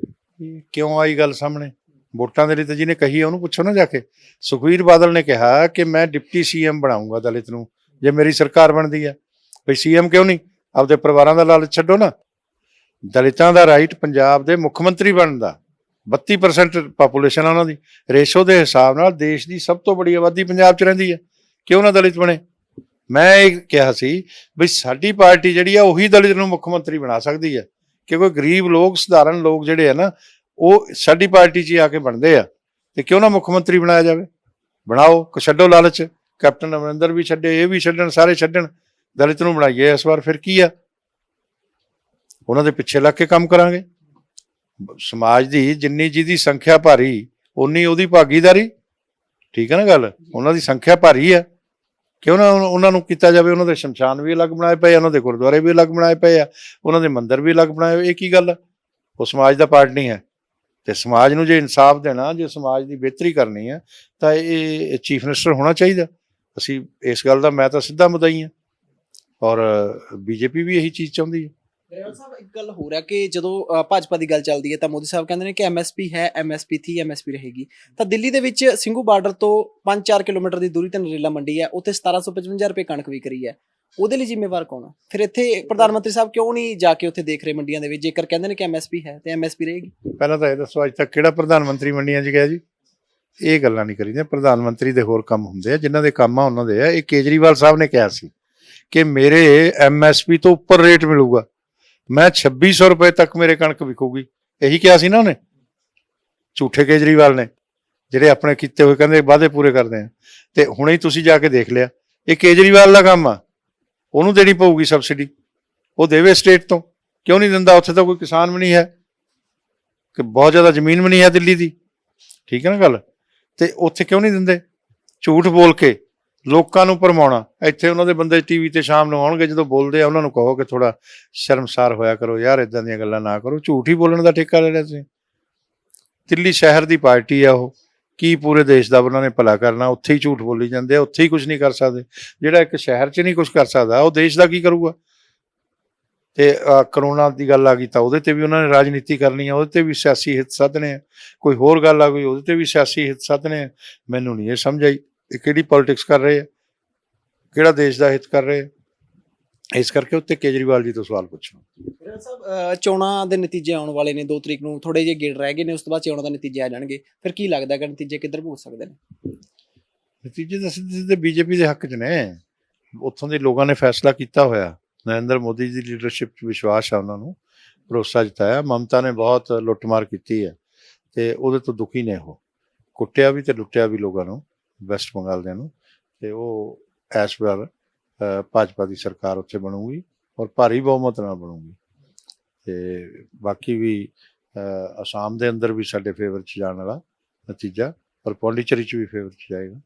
ਕਿਉਂ ਆਈ ਗੱਲ ਸਾਹਮਣੇ? ਵੋਟਾਂ ਦੇ ਲਈ ਤਾਂ ਜਿਹਨੇ ਕਹੀ ਹੈ ਉਹਨੂੰ ਪੁੱਛੋ ਨਾ ਜਾ ਕੇ। ਸੁਖਬੀਰ ਬਾਦਲ ਨੇ ਕਿਹਾ ਕਿ ਮੈਂ ਡਿਪਟੀ CM ਬਣਾਉਂਗਾ ਦਲਿਤ ਨੂੰ, ਜੇ ਮੇਰੀ ਸਰਕਾਰ ਬਣਦੀ ਹੈ। ਬਈ CM ਕਿਉਂ ਨਹੀਂ? ਆਪਦੇ ਪਰਿਵਾਰਾਂ ਦਾ ਲਾਲਚ ਛੱਡੋ ਨਾ। ਦਲਿਤਾਂ ਦਾ ਰਾਈਟ ਪੰਜਾਬ ਦੇ ਮੁੱਖ ਮੰਤਰੀ ਬਣਨ ਦਾ, 32% ਪਾਪੂਲੇਸ਼ਨ ਆ ਉਹਨਾਂ ਦੀ, ਰੇਸ਼ੋ ਦੇ ਹਿਸਾਬ ਨਾਲ ਦੇਸ਼ ਦੀ ਸਭ ਤੋਂ ਬੜੀ ਆਬਾਦੀ ਪੰਜਾਬ 'ਚ ਰਹਿੰਦੀ ਹੈ, ਕਿਉਂ ਨਾ ਦਲਿਤ ਬਣੇ? ਮੈਂ ਇਹ ਕਿਹਾ ਸੀ ਬਈ ਸਾਡੀ ਪਾਰਟੀ ਜਿਹੜੀ ਆ ਉਹੀ ਦਲਿਤ ਨੂੰ ਮੁੱਖ ਮੰਤਰੀ ਬਣਾ ਸਕਦੀ ਹੈ, ਕਿਉਂਕਿ ਗਰੀਬ ਲੋਕ, ਸਧਾਰਨ ਲੋਕ ਜਿਹੜੇ ਆ ਨਾ, ਉਹ ਸਾਡੀ ਪਾਰਟੀ 'ਚ ਹੀ ਆ ਕੇ ਬਣਦੇ ਆ, ਤੇ ਕਿਉਂ ਨਾ ਮੁੱਖ ਮੰਤਰੀ ਬਣਾਇਆ ਜਾਵੇ? ਬਣਾਓ, ਛੱਡੋ ਲਾਲਚ। ਕੈਪਟਨ ਅਮਰਿੰਦਰ ਵੀ ਛੱਡੇ, ਇਹ ਵੀ ਛੱਡਣ, ਸਾਰੇ ਛੱਡਣ, ਦਲਿਤ ਨੂੰ ਬਣਾਈਏ ਇਸ ਵਾਰ। ਫਿਰ ਕੀ ਆ, ਉਹਨਾਂ ਦੇ ਪਿੱਛੇ ਲੱਗ ਕੇ ਕੰਮ ਕਰਾਂਗੇ। ਸਮਾਜ ਦੀ ਜਿੰਨੀ ਜਿਹਦੀ ਸੰਖਿਆ ਭਾਰੀ, ਉਨੀ ਉਹਦੀ ਭਾਗੀਦਾਰੀ, ਠੀਕ ਹੈ ਨਾ ਗੱਲ? ਉਹਨਾਂ ਦੀ ਸੰਖਿਆ ਭਾਰੀ ਆ, ਕਿਉਂ ਨਾ ਉਹਨਾਂ ਨੂੰ ਕੀਤਾ ਜਾਵੇ। ਉਹਨਾਂ ਦੇ ਸ਼ਮਸ਼ਾਨ ਵੀ ਅਲੱਗ ਬਣਾਏ ਪਏ ਆ, ਉਹਨਾਂ ਦੇ ਗੁਰਦੁਆਰੇ ਵੀ ਅਲੱਗ ਬਣਾਏ ਪਏ ਆ, ਉਹਨਾਂ ਦੇ ਮੰਦਿਰ ਵੀ ਅਲੱਗ ਬਣਾਏ ਹੋਏ। ਇਹ ਕੀ ਗੱਲ ਆ? ਉਹ ਸਮਾਜ ਦਾ ਪਾਰਟ ਨਹੀਂ ਹੈ। ਤੇ ਸਮਾਜ ਨੂੰ ਜੇ ਇਨਸਾਫ ਦੇਣਾ, ਜੇ ਸਮਾਜ ਦੀ ਬਿਹਤਰੀ ਕਰਨੀ ਹੈ, ਤਾਂ ਇਹ ਚੀਫ ਮਿਨਿਸਟਰ ਹੋਣਾ ਚਾਹੀਦਾ। ਅਸੀਂ ਇਸ ਗੱਲ ਦਾ, ਮੈਂ ਤਾਂ ਸਿੱਧਾ ਮੁਦਈ ਹਾਂ, ਔਰ ਬੀਜੇਪੀ ਵੀ ਇਹੀ ਚੀਜ਼ ਚਾਹੁੰਦੀ ਹੈ। ਗਰੇਵਾਲ ਸਾਹਿਬ, ਇੱਕ ਗੱਲ ਹੋ ਰਿਹਾ ਕਿ ਜਦੋਂ ਭਾਜਪਾ ਦੀ ਗੱਲ ਚੱਲਦੀ ਹੈ ਤਾਂ ਮੋਦੀ ਸਾਹਿਬ ਕਹਿੰਦੇ ਨੇ ਕਿ MSP ਹੈ, MSP ਥੀ, MSP ਰਹੇਗੀ। ਤਾਂ ਦਿੱਲੀ ਦੇ ਵਿੱਚ ਸਿੰਘੂ ਬਾਰਡਰ ਤੋਂ 5-4 ਕਿਲੋਮੀਟਰ ਦੀ ਦੂਰੀ ਤੇ ਨਰੇਲਾ ਮੰਡੀ ਹੈ, ਉੱਥੇ 1755 ਰੁਪਏ ਕਣਕ ਵਿਕ ਰਹੀ ਹੈ। ਉਹਦੇ ਲਈ ਜ਼ਿੰਮੇਵਾਰ ਕੌਣ ਆ? ਫਿਰ ਇੱਥੇ ਪ੍ਰਧਾਨ ਮੰਤਰੀ ਸਾਹਿਬ ਕਿਉਂ ਨਹੀਂ ਜਾ ਕੇ ਉੱਥੇ ਦੇਖ ਰਹੇ ਮੰਡੀਆਂ ਦੇ ਵਿੱਚ, ਜੇਕਰ ਕਹਿੰਦੇ ਨੇ ਕਿ MSP ਹੈ ਤੇ MSP ਰਹੇਗੀ? ਪਹਿਲਾਂ ਤਾਂ ਇਹ ਦੱਸੋ, ਅੱਜ ਤੱਕ ਕਿਹੜਾ ਪ੍ਰਧਾਨ ਮੰਤਰੀ ਮੰਡੀਆਂ 'ਚ ਗਿਆ ਜੀ? ਇਹ ਗੱਲਾਂ ਨਹੀਂ ਕਰੀਦੀਆਂ। ਪ੍ਰਧਾਨ ਮੰਤਰੀ ਦੇ ਹੋਰ ਕੰਮ ਹੁੰਦੇ ਆ, ਜਿਨ੍ਹਾਂ ਦੇ ਕੰਮ ਆ ਉਹਨਾਂ ਦੇ ਆ। ਇਹ ਕੇਜਰੀਵਾਲ ਸਾਹਿਬ ਨੇ ਕਿਹਾ ਸੀ ਕਿ ਮੇਰੇ MSP ਤੋਂ ਉੱਪਰ ਰੇਟ ਮਿਲੂਗਾ, ਮੈਂ 2600 ਰੁਪਏ ਤੱਕ ਮੇਰੇ ਕਣਕ ਵਿਕੂਗੀ। ਇਹੀ ਕਿਹਾ ਸੀ ਨਾ ਉਹਨੇ। ਝੂਠੇ ਕੇਜਰੀਵਾਲ ਨੇ, ਜਿਹੜੇ ਆਪਣੇ ਕੀਤੇ ਹੋਏ ਕਹਿੰਦੇ ਵਾਅਦੇ ਪੂਰੇ ਕਰਦੇ ਆ। ਤੇ ਹੁਣੇ ਹੀ ਤੁਸੀਂ ਜਾ ਕੇ ਦੇਖ ਲਿਆ, ਇਹ ਕੇਜਰੀਵਾਲ ਦਾ ਕੰਮ ਆ। ਉਹਨੂੰ ਦੇਣੀ ਪਊਗੀ ਸਬਸਿਡੀ, ਉਹ ਦੇਵੇ ਸਟੇਟ ਤੋਂ। ਕਿਉਂ ਨਹੀਂ ਦਿੰਦਾ? ਉੱਥੇ ਤਾਂ ਕੋਈ ਕਿਸਾਨ ਵੀ ਨਹੀਂ ਹੈ, ਕਿ ਬਹੁਤ ਜ਼ਿਆਦਾ ਜ਼ਮੀਨ ਵੀ ਨਹੀਂ ਹੈ ਦਿੱਲੀ ਦੀ, ਠੀਕ ਹੈ ਨਾ ਗੱਲ? ਤੇ ਉੱਥੇ ਕਿਉਂ ਨਹੀਂ ਦਿੰਦੇ? ਝੂਠ ਬੋਲ ਕੇ ਲੋਕਾਂ ਨੂੰ ਭਰਮਾਉਣਾ। ਇੱਥੇ ਉਹਨਾਂ ਦੇ ਬੰਦੇ TV ਤੇ ਸ਼ਾਮ ਨੂੰ ਆਉਣਗੇ, ਜਦੋਂ ਬੋਲਦੇ ਆ ਉਹਨਾਂ ਨੂੰ ਕਹੋ ਕਿ ਥੋੜਾ ਸ਼ਰਮਸਾਰ ਹੋਇਆ ਕਰੋ ਯਾਰ, ਇਦਾਂ ਦੀਆਂ ਗੱਲਾਂ ਨਾ ਕਰੋ। ਝੂਠ ਹੀ ਬੋਲਣ ਦਾ ਠੇਕਾ ਲੈ ਲਿਆ ਤੁਸੀਂ। ਦਿੱਲੀ ਸ਼ਹਿਰ ਦੀ ਪਾਰਟੀ ਆ ਉਹ, ਕੀ ਪੂਰੇ ਦੇਸ਼ ਦਾ ਉਹਨਾਂ ਨੇ ਭਲਾ ਕਰਨਾ? ਉੱਥੇ ਹੀ ਝੂਠ ਬੋਲੀ ਜਾਂਦੇ ਆ, ਉੱਥੇ ਹੀ ਕੁਝ ਨਹੀਂ ਕਰ ਸਕਦੇ। ਜਿਹੜਾ ਇੱਕ ਸ਼ਹਿਰ 'ਚ ਨਹੀਂ ਕੁਝ ਕਰ ਸਕਦਾ, ਉਹ ਦੇਸ਼ ਦਾ ਕੀ ਕਰੂਗਾ? ਤੇ ਕਰੋਨਾ ਦੀ ਗੱਲ ਆ ਗਈ ਤਾਂ ਉਹਦੇ ਤੇ ਵੀ ਉਹਨਾਂ ਨੇ ਰਾਜਨੀਤੀ ਕਰਨੀ ਆ, ਉਹਦੇ ਤੇ ਵੀ ਸਿਆਸੀ ਹਿੱਤ ਸਾਧਣੇ ਆ। ਕੋਈ ਹੋਰ ਗੱਲ ਆ ਗਈ, ਉਹਦੇ ਤੇ ਵੀ ਸਿਆਸੀ ਹਿੱਤ ਸਾਧਣੇ ਆ। ਮੈਨੂੰ ਨਹੀਂ ਇਹ ਸਮਝ ਆਈ, ਇਹ ਕਿਹੜੀ ਪੋਲਿਟਿਕਸ ਕਰ ਰਹੇ ਆ, ਕਿਹੜਾ ਦੇਸ਼ ਦਾ ਹਿੱਤ ਕਰ ਰਹੇ ਆ? ਇਸ ਕਰਕੇ ਉੱਤੇ ਕੇਜਰੀਵਾਲ ਜੀ ਤੋਂ ਸਵਾਲ ਪੁੱਛੋ। ਸਾਹਿਬ, ਚੋਣਾਂ ਦੇ ਨਤੀਜੇ ਆਉਣ ਵਾਲੇ ਨੇ, 2 ਤਰੀਕ ਨੂੰ ਥੋੜੇ ਜਿਹੇ ਗੇੜ ਰਹਿ ਗਏ ਨੇ, ਉਸ ਤੋਂ ਬਾਅਦ ਚੋਣਾਂ ਦੇ ਨਤੀਜੇ ਆ ਜਾਣਗੇ। ਫਿਰ ਕੀ ਲੱਗਦਾ ਕਿ ਨਤੀਜੇ ਕਿੱਧਰ ਪਹੁੰਚ ਸਕਦੇ ਨੇ? ਨਤੀਜੇ ਤਾਂ ਸਿੱਧੇ ਬੀਜੇਪੀ ਦੇ ਹੱਕ 'ਚ ਨੇ। ਉੱਥੋਂ ਦੇ ਲੋਕਾਂ ਨੇ ਫੈਸਲਾ ਕੀਤਾ ਹੋਇਆ। ਨਰਿੰਦਰ ਮੋਦੀ ਦੀ ਲੀਡਰਸ਼ਿਪ 'ਚ ਵਿਸ਼ਵਾਸ ਆ, ਉਹਨਾਂ ਨੂੰ ਭਰੋਸਾ ਜਤਾਇਆ। ਮਮਤਾ ਨੇ ਬਹੁਤ ਲੁੱਟਮਾਰ ਕੀਤੀ ਹੈ, ਤੇ ਉਹਦੇ ਤੋਂ ਦੁਖੀ ਨੇ ਉਹ, ਕੁੱਟਿਆ ਵੀ ਤੇ ਲੁੱਟਿਆ ਵੀ ਲੋਕਾਂ ਨੂੰ, ਵੈਸਟ ਬੰਗਾਲ ਦਿਆਂ ਨੂੰ। ਤੇ ਉਹ ਇਸ ਵਾਰ ਭਾਜਪਾ ਦੀ ਸਰਕਾਰ ਉੱਥੇ ਬਣੂਗੀ ਔਰ ਭਾਰੀ ਬਹੁਮਤ ਨਾਲ ਬਣੂਗੀ। ਤੇ ਬਾਕੀ ਵੀ ਅਸਾਮ ਦੇ ਅੰਦਰ ਵੀ ਸਾਡੇ ਫੇਵਰ 'ਚ ਜਾਣ ਵਾਲਾ ਨਤੀਜਾ, ਔਰ ਪੌਂਡੀਚੇਰੀ 'ਚ ਵੀ ਫੇਵਰ 'ਚ ਜਾਏਗਾ।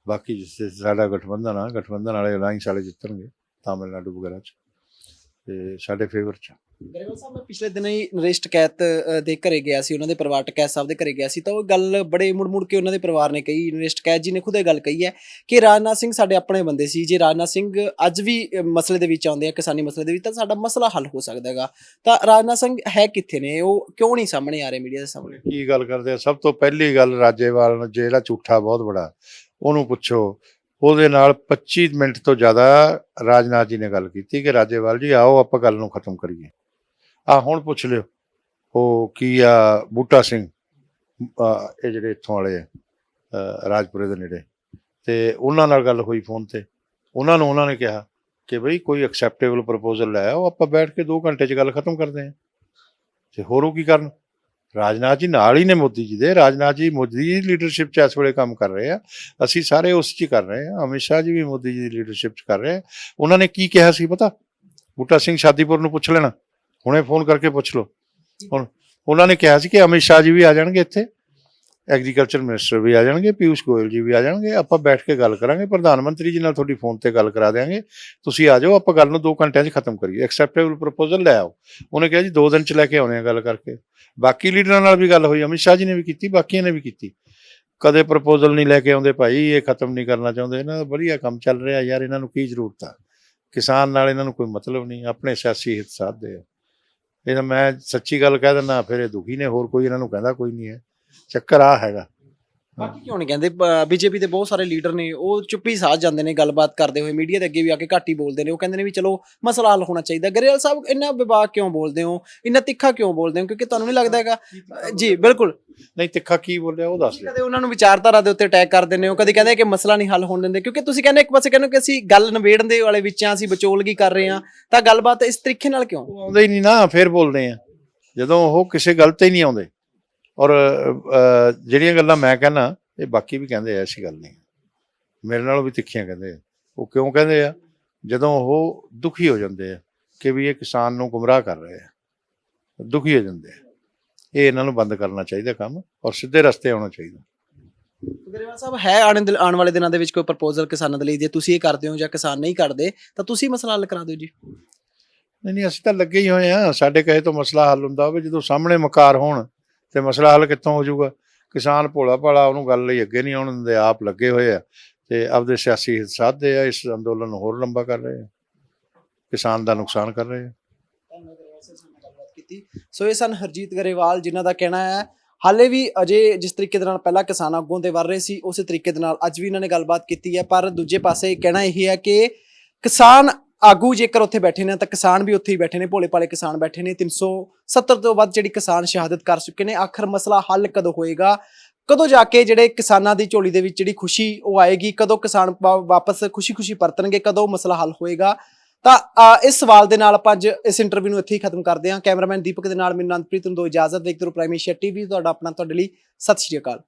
ਬਾਕੀ ਜਿਸ ਸਾਡਾ ਗਠਬੰਧਨ ਆ, ਗਠਬੰਧਨ ਵਾਲੇ ਅਲਾਇੰਸ ਵਾਲੇ ਜਿੱਤਣਗੇ ਤਾਮਿਲਨਾਡੂ ਵਗੈਰਾ 'ਚ, ਤੇ ਸਾਡੇ ਫੇਵਰ 'ਚ। ਗਰੇਵਾਲ ਸਾਹਿਬ, ਮੈਂ ਪਿਛਲੇ ਦਿਨ ਹੀ ਨਰੇਸ਼ ਟਕੈਤ ਦੇ ਘਰੇ ਗਿਆ ਸੀ, ਉਹਨਾਂ ਦੇ ਪਰਿਵਾਰ ਟਕੈਤ ਸਾਹਿਬ ਦੇ ਘਰੇ ਗਿਆ ਸੀ, ਤਾਂ ਉਹ ਗੱਲ ਬੜੇ ਮੁੜ ਕੇ ਉਹਨਾਂ ਦੇ ਪਰਿਵਾਰ ਨੇ ਕਹੀ, ਨਰੇਸ਼ ਟਕੈਤ ਜੀ ਨੇ ਖੁਦ ਇਹ ਗੱਲ ਕਹੀ ਹੈ ਕਿ ਰਾਜਨਾਥ ਸਿੰਘ ਸਾਡੇ ਆਪਣੇ ਬੰਦੇ ਸੀ, ਜੇ ਰਾਜਨਾਥ ਸਿੰਘ ਅੱਜ ਵੀ ਮਸਲੇ ਦੇ ਵਿੱਚ ਆਉਂਦੇ ਆ, ਕਿਸਾਨੀ ਮਸਲੇ ਦੇ ਵਿੱਚ, ਤਾਂ ਸਾਡਾ ਮਸਲਾ ਹੱਲ ਹੋ ਸਕਦਾ ਹੈਗਾ। ਤਾਂ ਰਾਜਨਾਥ ਸਿੰਘ ਹੈ ਕਿੱਥੇ ਨੇ, ਉਹ ਕਿਉਂ ਨਹੀਂ ਸਾਹਮਣੇ ਆ ਰਹੇ ਮੀਡੀਆ ਦੇ ਸਾਹਮਣੇ? ਕੀ ਗੱਲ ਕਰਦੇ ਆ? ਸਭ ਤੋਂ ਪਹਿਲੀ ਗੱਲ, ਰਾਜੇਵਾਲ ਜਿਹੜਾ ਝੂਠਾ ਬਹੁਤ ਬੜਾ, ਉਹਨੂੰ ਪੁੱਛੋ। ਉਹਦੇ ਨਾਲ 25 ਮਿੰਟ ਤੋਂ ਜ਼ਿਆਦਾ ਰਾਜਨਾਥ ਜੀ ਨੇ ਗੱਲ ਕੀਤੀ ਕਿ ਰਾਜੇਵਾਲ ਜੀ ਆਓ ਆਪਾਂ ਗੱਲ ਨੂੰ ਖਤਮ ਕਰੀਏ। ਹੁਣ ਪੁੱਛ ਲਿਓ ਉਹ ਕੀ ਆ, ਬੂਟਾ ਸਿੰਘ, ਇਹ ਜਿਹੜੇ ਇੱਥੋਂ ਵਾਲੇ ਆ ਰਾਜਪੁਰੇ ਦੇ ਨੇੜੇ, ਤੇ ਉਹਨਾਂ ਨਾਲ ਗੱਲ ਹੋਈ ਫੋਨ ਤੇ। ਉਹਨਾਂ ਨੇ ਕਿਹਾ ਕਿ ਬਈ ਕੋਈ ਐਕਸੈਪਟੇਬਲ ਪ੍ਰਪੋਜ਼ਲ ਲੈ ਆਓ, ਆਪਾਂ ਬੈਠ ਕੇ 2 ਘੰਟੇ 'ਚ ਗੱਲ ਖਤਮ ਕਰਦੇ ਹਾਂ। ਤੇ ਹੋਰ ਉਹ ਕੀ ਕਰਨ? ਰਾਜਨਾਥ ਜੀ ਨਾਲ ਹੀ ਨੇ ਮੋਦੀ ਜੀ ਦੇ, ਰਾਜਨਾਥ ਜੀ ਮੋਦੀ ਜੀ ਦੀ ਲੀਡਰਸ਼ਿਪ 'ਚ ਇਸ ਵੇਲੇ ਕੰਮ ਕਰ ਰਹੇ ਆ, ਅਸੀਂ ਸਾਰੇ ਉਸ 'ਚ ਹੀ ਕਰ ਰਹੇ ਹਾਂ। ਅਮਿਤ ਸ਼ਾਹ ਜੀ ਵੀ ਮੋਦੀ ਜੀ ਦੀ ਲੀਡਰਸ਼ਿਪ 'ਚ ਕਰ ਰਹੇ ਆ। ਉਹਨਾਂ ਨੇ ਕੀ ਕਿਹਾ ਸੀ ਪਤਾ? ਬੂਟਾ ਸਿੰਘ ਸ਼ਾਦੀਪੁਰ ਨੂੰ ਪੁੱਛ ਲੈਣਾ, ਹੁਣੇ ਫੋਨ ਕਰਕੇ ਪੁੱਛ ਲਓ। ਹੁਣ ਉਹਨਾਂ ਨੇ ਕਿਹਾ ਸੀ ਕਿ ਅਮਿਤ ਸ਼ਾਹ ਜੀ ਵੀ ਆ ਜਾਣਗੇ ਇੱਥੇ, ਐਗਰੀਕਲਚਰ ਮਿਨਿਸਟਰ ਵੀ ਆ ਜਾਣਗੇ, ਪਿਊਸ਼ ਗੋਇਲ ਜੀ ਵੀ ਆ ਜਾਣਗੇ, ਆਪਾਂ ਬੈਠ ਕੇ ਗੱਲ ਕਰਾਂਗੇ, ਪ੍ਰਧਾਨ ਮੰਤਰੀ ਜੀ ਨਾਲ ਤੁਹਾਡੀ ਫੋਨ ਤੇ ਗੱਲ ਕਰਾ ਦਿਆਂਗੇ, ਤੁਸੀਂ ਆ ਜਾਓ, ਆਪਾਂ ਗੱਲ ਨੂੰ 2 ਘੰਟਿਆਂ 'ਚ ਖਤਮ ਕਰੀਏ, ਐਕਸੈਪਟੇਬਲ ਪ੍ਰਪੋਜ਼ਲ ਲੈ ਆਓ। ਉਹਨੇ ਕਿਹਾ ਜੀ 2 ਦਿਨ 'ਚ ਲੈ ਕੇ ਆਉਣੇ ਆ ਗੱਲ ਕਰਕੇ। ਬਾਕੀ ਲੀਡਰਾਂ ਨਾਲ ਵੀ ਗੱਲ ਹੋਈ, ਅਮਿਤ ਸ਼ਾਹ ਜੀ ਨੇ ਵੀ ਕੀਤੀ, ਬਾਕੀਆਂ ਨੇ ਵੀ ਕੀਤੀ। ਕਦੇ ਪ੍ਰਪੋਜ਼ਲ ਨਹੀਂ ਲੈ ਕੇ ਆਉਂਦੇ ਭਾਈ, ਇਹ ਖਤਮ ਨਹੀਂ ਕਰਨਾ ਚਾਹੁੰਦੇ, ਇਹਨਾਂ ਦਾ ਵਧੀਆ ਕੰਮ ਚੱਲ ਰਿਹਾ ਯਾਰ, ਇਹਨਾਂ ਨੂੰ ਕੀ ਜ਼ਰੂਰਤ ਆ? ਕਿਸਾਨ ਨਾਲ ਇਹਨਾਂ ਨੂੰ ਕੋਈ ਮਤਲਬ ਨਹੀਂ, ਆਪਣੇ ਸਿਆਸੀ ਹਿੱਤ ਸਾਧਦੇ ਆ। ਇਹ ਮੈਂ ਸੱਚੀ ਗੱਲ ਕਹਿ ਦਿੰਦਾ, ਫਿਰ ਇਹ ਦੁਖੀ ਨੇ, ਹੋਰ ਕੋਈ ਇਹਨਾਂ ਨੂੰ ਕਹਿੰਦਾ ਕੋਈ ਨਹੀਂ ਹੈ। ਚੱਕਰ ਆ ਹੈਗਾ। ਬਾਕੀ ਕਿਉਂ ਨਹੀਂ ਕਹਿੰਦੇ? ਬੀਜੇਪੀ ਦੇ ਬਹੁਤ ਸਾਰੇ ਲੀਡਰ ਨੇ, ਉਹ ਚੁੱਪੀ ਸਾਧ ਜਾਂਦੇ ਨੇ ਗੱਲਬਾਤ ਕਰਦੇ ਹੋਏ, ਮੀਡੀਆ ਦੇ ਅੱਗੇ ਵੀ ਆ ਕੇ ਘੱਟ ਹੀ ਬੋਲਦੇ ਨੇ। ਉਹ ਕਹਿੰਦੇ ਨੇ ਵੀ ਚਲੋ ਮਸਲਾ ਹੱਲ ਹੋਣਾ ਚਾਹੀਦਾ। ਗਰੇਵਾਲ ਸਾਹਿਬ, ਇੰਨਾ ਵਿਵਾਦ ਕਿਉਂ ਬੋਲਦੇ ਹੋ, ਇੰਨਾ ਤਿੱਖਾ ਕਿਉਂ ਬੋਲਦੇ ਹੋ? ਕਿਉਂਕਿ ਤੁਹਾਨੂੰ ਨਹੀਂ ਲੱਗਦਾ ਹੈਗਾ? ਜੀ ਬਿਲਕੁਲ ਨਹੀਂ, ਤਿੱਖਾ ਕੀ ਬੋਲਿਆ ਉਹ ਦੱਸ ਦਿਓ। ਕਦੇ ਉਹਨਾਂ ਨੂੰ ਵਿਚਾਰਧਾਰਾ ਦੇ ਉੱਤੇ ਅਟੈਕ ਕਰ ਦਿੰਦੇ ਹੋ, ਕਦੇ ਕਹਿੰਦੇ ਕਿ ਮਸਲਾ ਨਹੀਂ ਹੱਲ ਹੋਣ ਦਿੰਦੇ, ਕਿਉਂਕਿ ਤੁਸੀਂ ਕਹਿੰਦੇ ਇੱਕ ਪਾਸੇ ਕਹਿੰਦੇ ਕਿ ਅਸੀਂ ਗੱਲ ਨਿਬੇੜਨ ਦੇ ਵਾਲੇ ਵਿੱਚ ਆ, ਅਸੀਂ ਵਿਚੋਲਗੀ ਕਰ ਰਹੇ ਹਾਂ, ਤਾਂ ਗੱਲਬਾਤ ਇਸ ਤਰੀਕੇ ਨਾਲ ਕਿਉਂ? ਉਹ ਆਉਂਦੇ ਹੀ ਨਹੀਂ ਨਾ, ਫਿਰ ਬੋਲਦੇ ਆ ਜਦੋਂ ਉਹ ਕਿਸੇ ਗੱਲ ਤੇ ਹੀ ਨਹੀਂ ਆਉਂਦੇ। ਔਰ ਜਿਹੜੀਆਂ ਗੱਲਾਂ ਮੈਂ ਕਹਿੰਦਾ, ਇਹ ਬਾਕੀ ਵੀ ਕਹਿੰਦੇ ਆ, ਐਸੀ ਗੱਲ ਨਹੀਂ, ਮੇਰੇ ਨਾਲੋਂ ਵੀ ਤਿੱਖੀਆਂ ਕਹਿੰਦੇ ਆ। ਉਹ ਕਿਉਂ ਕਹਿੰਦੇ ਆ? ਜਦੋਂ ਉਹ ਦੁਖੀ ਹੋ ਜਾਂਦੇ ਆ ਕਿ ਵੀ ਇਹ ਕਿਸਾਨ ਨੂੰ ਗੁੰਮਰਾਹ ਕਰ ਰਹੇ ਆ, ਦੁਖੀ ਹੋ ਜਾਂਦੇ ਆ। ਇਹ ਇਹਨਾਂ ਨੂੰ ਬੰਦ ਕਰਨਾ ਚਾਹੀਦਾ ਕੰਮ, ਔਰ ਸਿੱਧੇ ਰਸਤੇ ਆਉਣਾ ਚਾਹੀਦਾ। ਗਰੇਵਾਲ ਸਾਹਿਬ, ਹੈ ਆਉਣ ਵਾਲੇ ਦਿਨਾਂ ਦੇ ਵਿੱਚ ਕੋਈ ਪ੍ਰਪੋਜ਼ਲ ਕਿਸਾਨਾਂ ਦੇ ਲਈ, ਜੇ ਤੁਸੀਂ ਇਹ ਕਰਦੇ ਹੋ ਜਾਂ ਕਿਸਾਨ ਨਹੀਂ ਕਰਦੇ, ਤਾਂ ਤੁਸੀਂ ਮਸਲਾ ਹੱਲ ਕਰਾ ਦਿਓ ਜੀ? ਨਹੀਂ, ਅਸੀਂ ਤਾਂ ਲੱਗੇ ਹੀ ਹੋਏ ਆ। ਸਾਡੇ ਕਹੇ ਤੋਂ ਮਸਲਾ ਹੱਲ ਹੁੰਦਾ ਹੋਵੇ, ਜਦੋਂ ਸਾਹਮਣੇ ਮਕਾਰ ਹੋਣ ਤੇ ਮਸਲਾ ਹੱਲ ਕਿੱਥੋਂ ਹੋ ਜਾਊਗਾ? ਕਿਸਾਨ ਭੋਲਾ ਭਾਲਾ ਉਹਨੂੰ ਗੱਲ ਲਈ ਅੱਗੇ ਨਹੀਂ ਆਉਣ ਦਿੰਦੇ, ਆਪ ਲੱਗੇ ਹੋਏ ਆ ਤੇ ਆਪਦੇ ਸਿਆਸੀ ਹਿੱਤ ਸਾਧਦੇ ਆ, ਇਸ ਅੰਦੋਲਨ ਨੂੰ ਹੋਰ ਲੰਬਾ ਕਰ ਰਹੇ ਆ, ਕਿਸਾਨ ਦਾ ਨੁਕਸਾਨ ਕਰ ਰਹੇ ਆ। ਸੋ ਇਹ ਸਨ ਹਰਜੀਤ ਗਰੇਵਾਲ, ਜਿਨ੍ਹਾਂ ਦਾ ਕਹਿਣਾ ਹੈ ਹਾਲੇ ਵੀ ਅਜੇ ਜਿਸ ਤਰੀਕੇ ਦੇ ਨਾਲ ਪਹਿਲਾਂ ਕਿਸਾਨ ਆਗੂਆਂ ਦੇ ਵਰ ਰਹੇ ਸੀ, ਉਸੇ ਤਰੀਕੇ ਦੇ ਨਾਲ ਅੱਜ ਵੀ ਇਹਨਾਂ ਨੇ ਗੱਲਬਾਤ ਕੀਤੀ ਹੈ। ਪਰ ਦੂਜੇ ਪਾਸੇ ਕਹਿਣਾ ਇਹ ਹੈ ਕਿ ਕਿਸਾਨ ਆਗੂ ਜੇਕਰ ਉੱਥੇ ਬੈਠੇ ਨੇ, ਤਾਂ ਕਿਸਾਨ ਵੀ ਉੱਥੇ ਹੀ ਬੈਠੇ ਨੇ, ਭੋਲੇ ਭਾਲੇ ਕਿਸਾਨ ਬੈਠੇ ਨੇ। 370 ਤੋਂ ਵੱਧ ਜਿਹੜੀ ਕਿਸਾਨ ਸ਼ਹਾਦਤ ਕਰ ਚੁੱਕੇ ਨੇ। ਆਖਰ ਮਸਲਾ ਹੱਲ ਕਦੋਂ ਹੋਏਗਾ? ਕਦੋਂ ਜਾ ਕੇ ਜਿਹੜੇ ਕਿਸਾਨਾਂ ਦੀ ਝੋਲੀ ਦੇ ਵਿੱਚ ਜਿਹੜੀ ਖੁਸ਼ੀ ਉਹ ਆਏਗੀ? ਕਦੋਂ ਕਿਸਾਨ ਵਾਪਸ ਖੁਸ਼ੀ ਪਰਤਣਗੇ? ਕਦੋਂ ਮਸਲਾ ਹੱਲ ਹੋਏਗਾ? ਤਾਂ ਇਸ ਸਵਾਲ ਦੇ ਨਾਲ ਆਪਾਂ ਅੱਜ ਇਸ ਇੰਟਰਵਿਊ ਨੂੰ ਇੱਥੇ ਹੀ ਖਤਮ ਕਰਦੇ ਹਾਂ। ਕੈਮਰਾਮੈਨ ਦੀਪਕ ਦੇ ਨਾਲ ਮੈਨੂੰ ਅਨੰਦਪ੍ਰੀਤ ਨੂੰ ਦਿਓ ਇਜਾਜ਼ਤ। ਦੇਖਦੇ ਰਹੋ ਪ੍ਰਾਈਮ ਏਸ਼ੀਆ ਟੀਵੀ, ਤੁਹਾਡਾ ਆਪਣਾ, ਤੁਹਾਡੇ ਲਈ ਸਤਿ ਸ਼੍ਰੀ ਅਕਾਲ।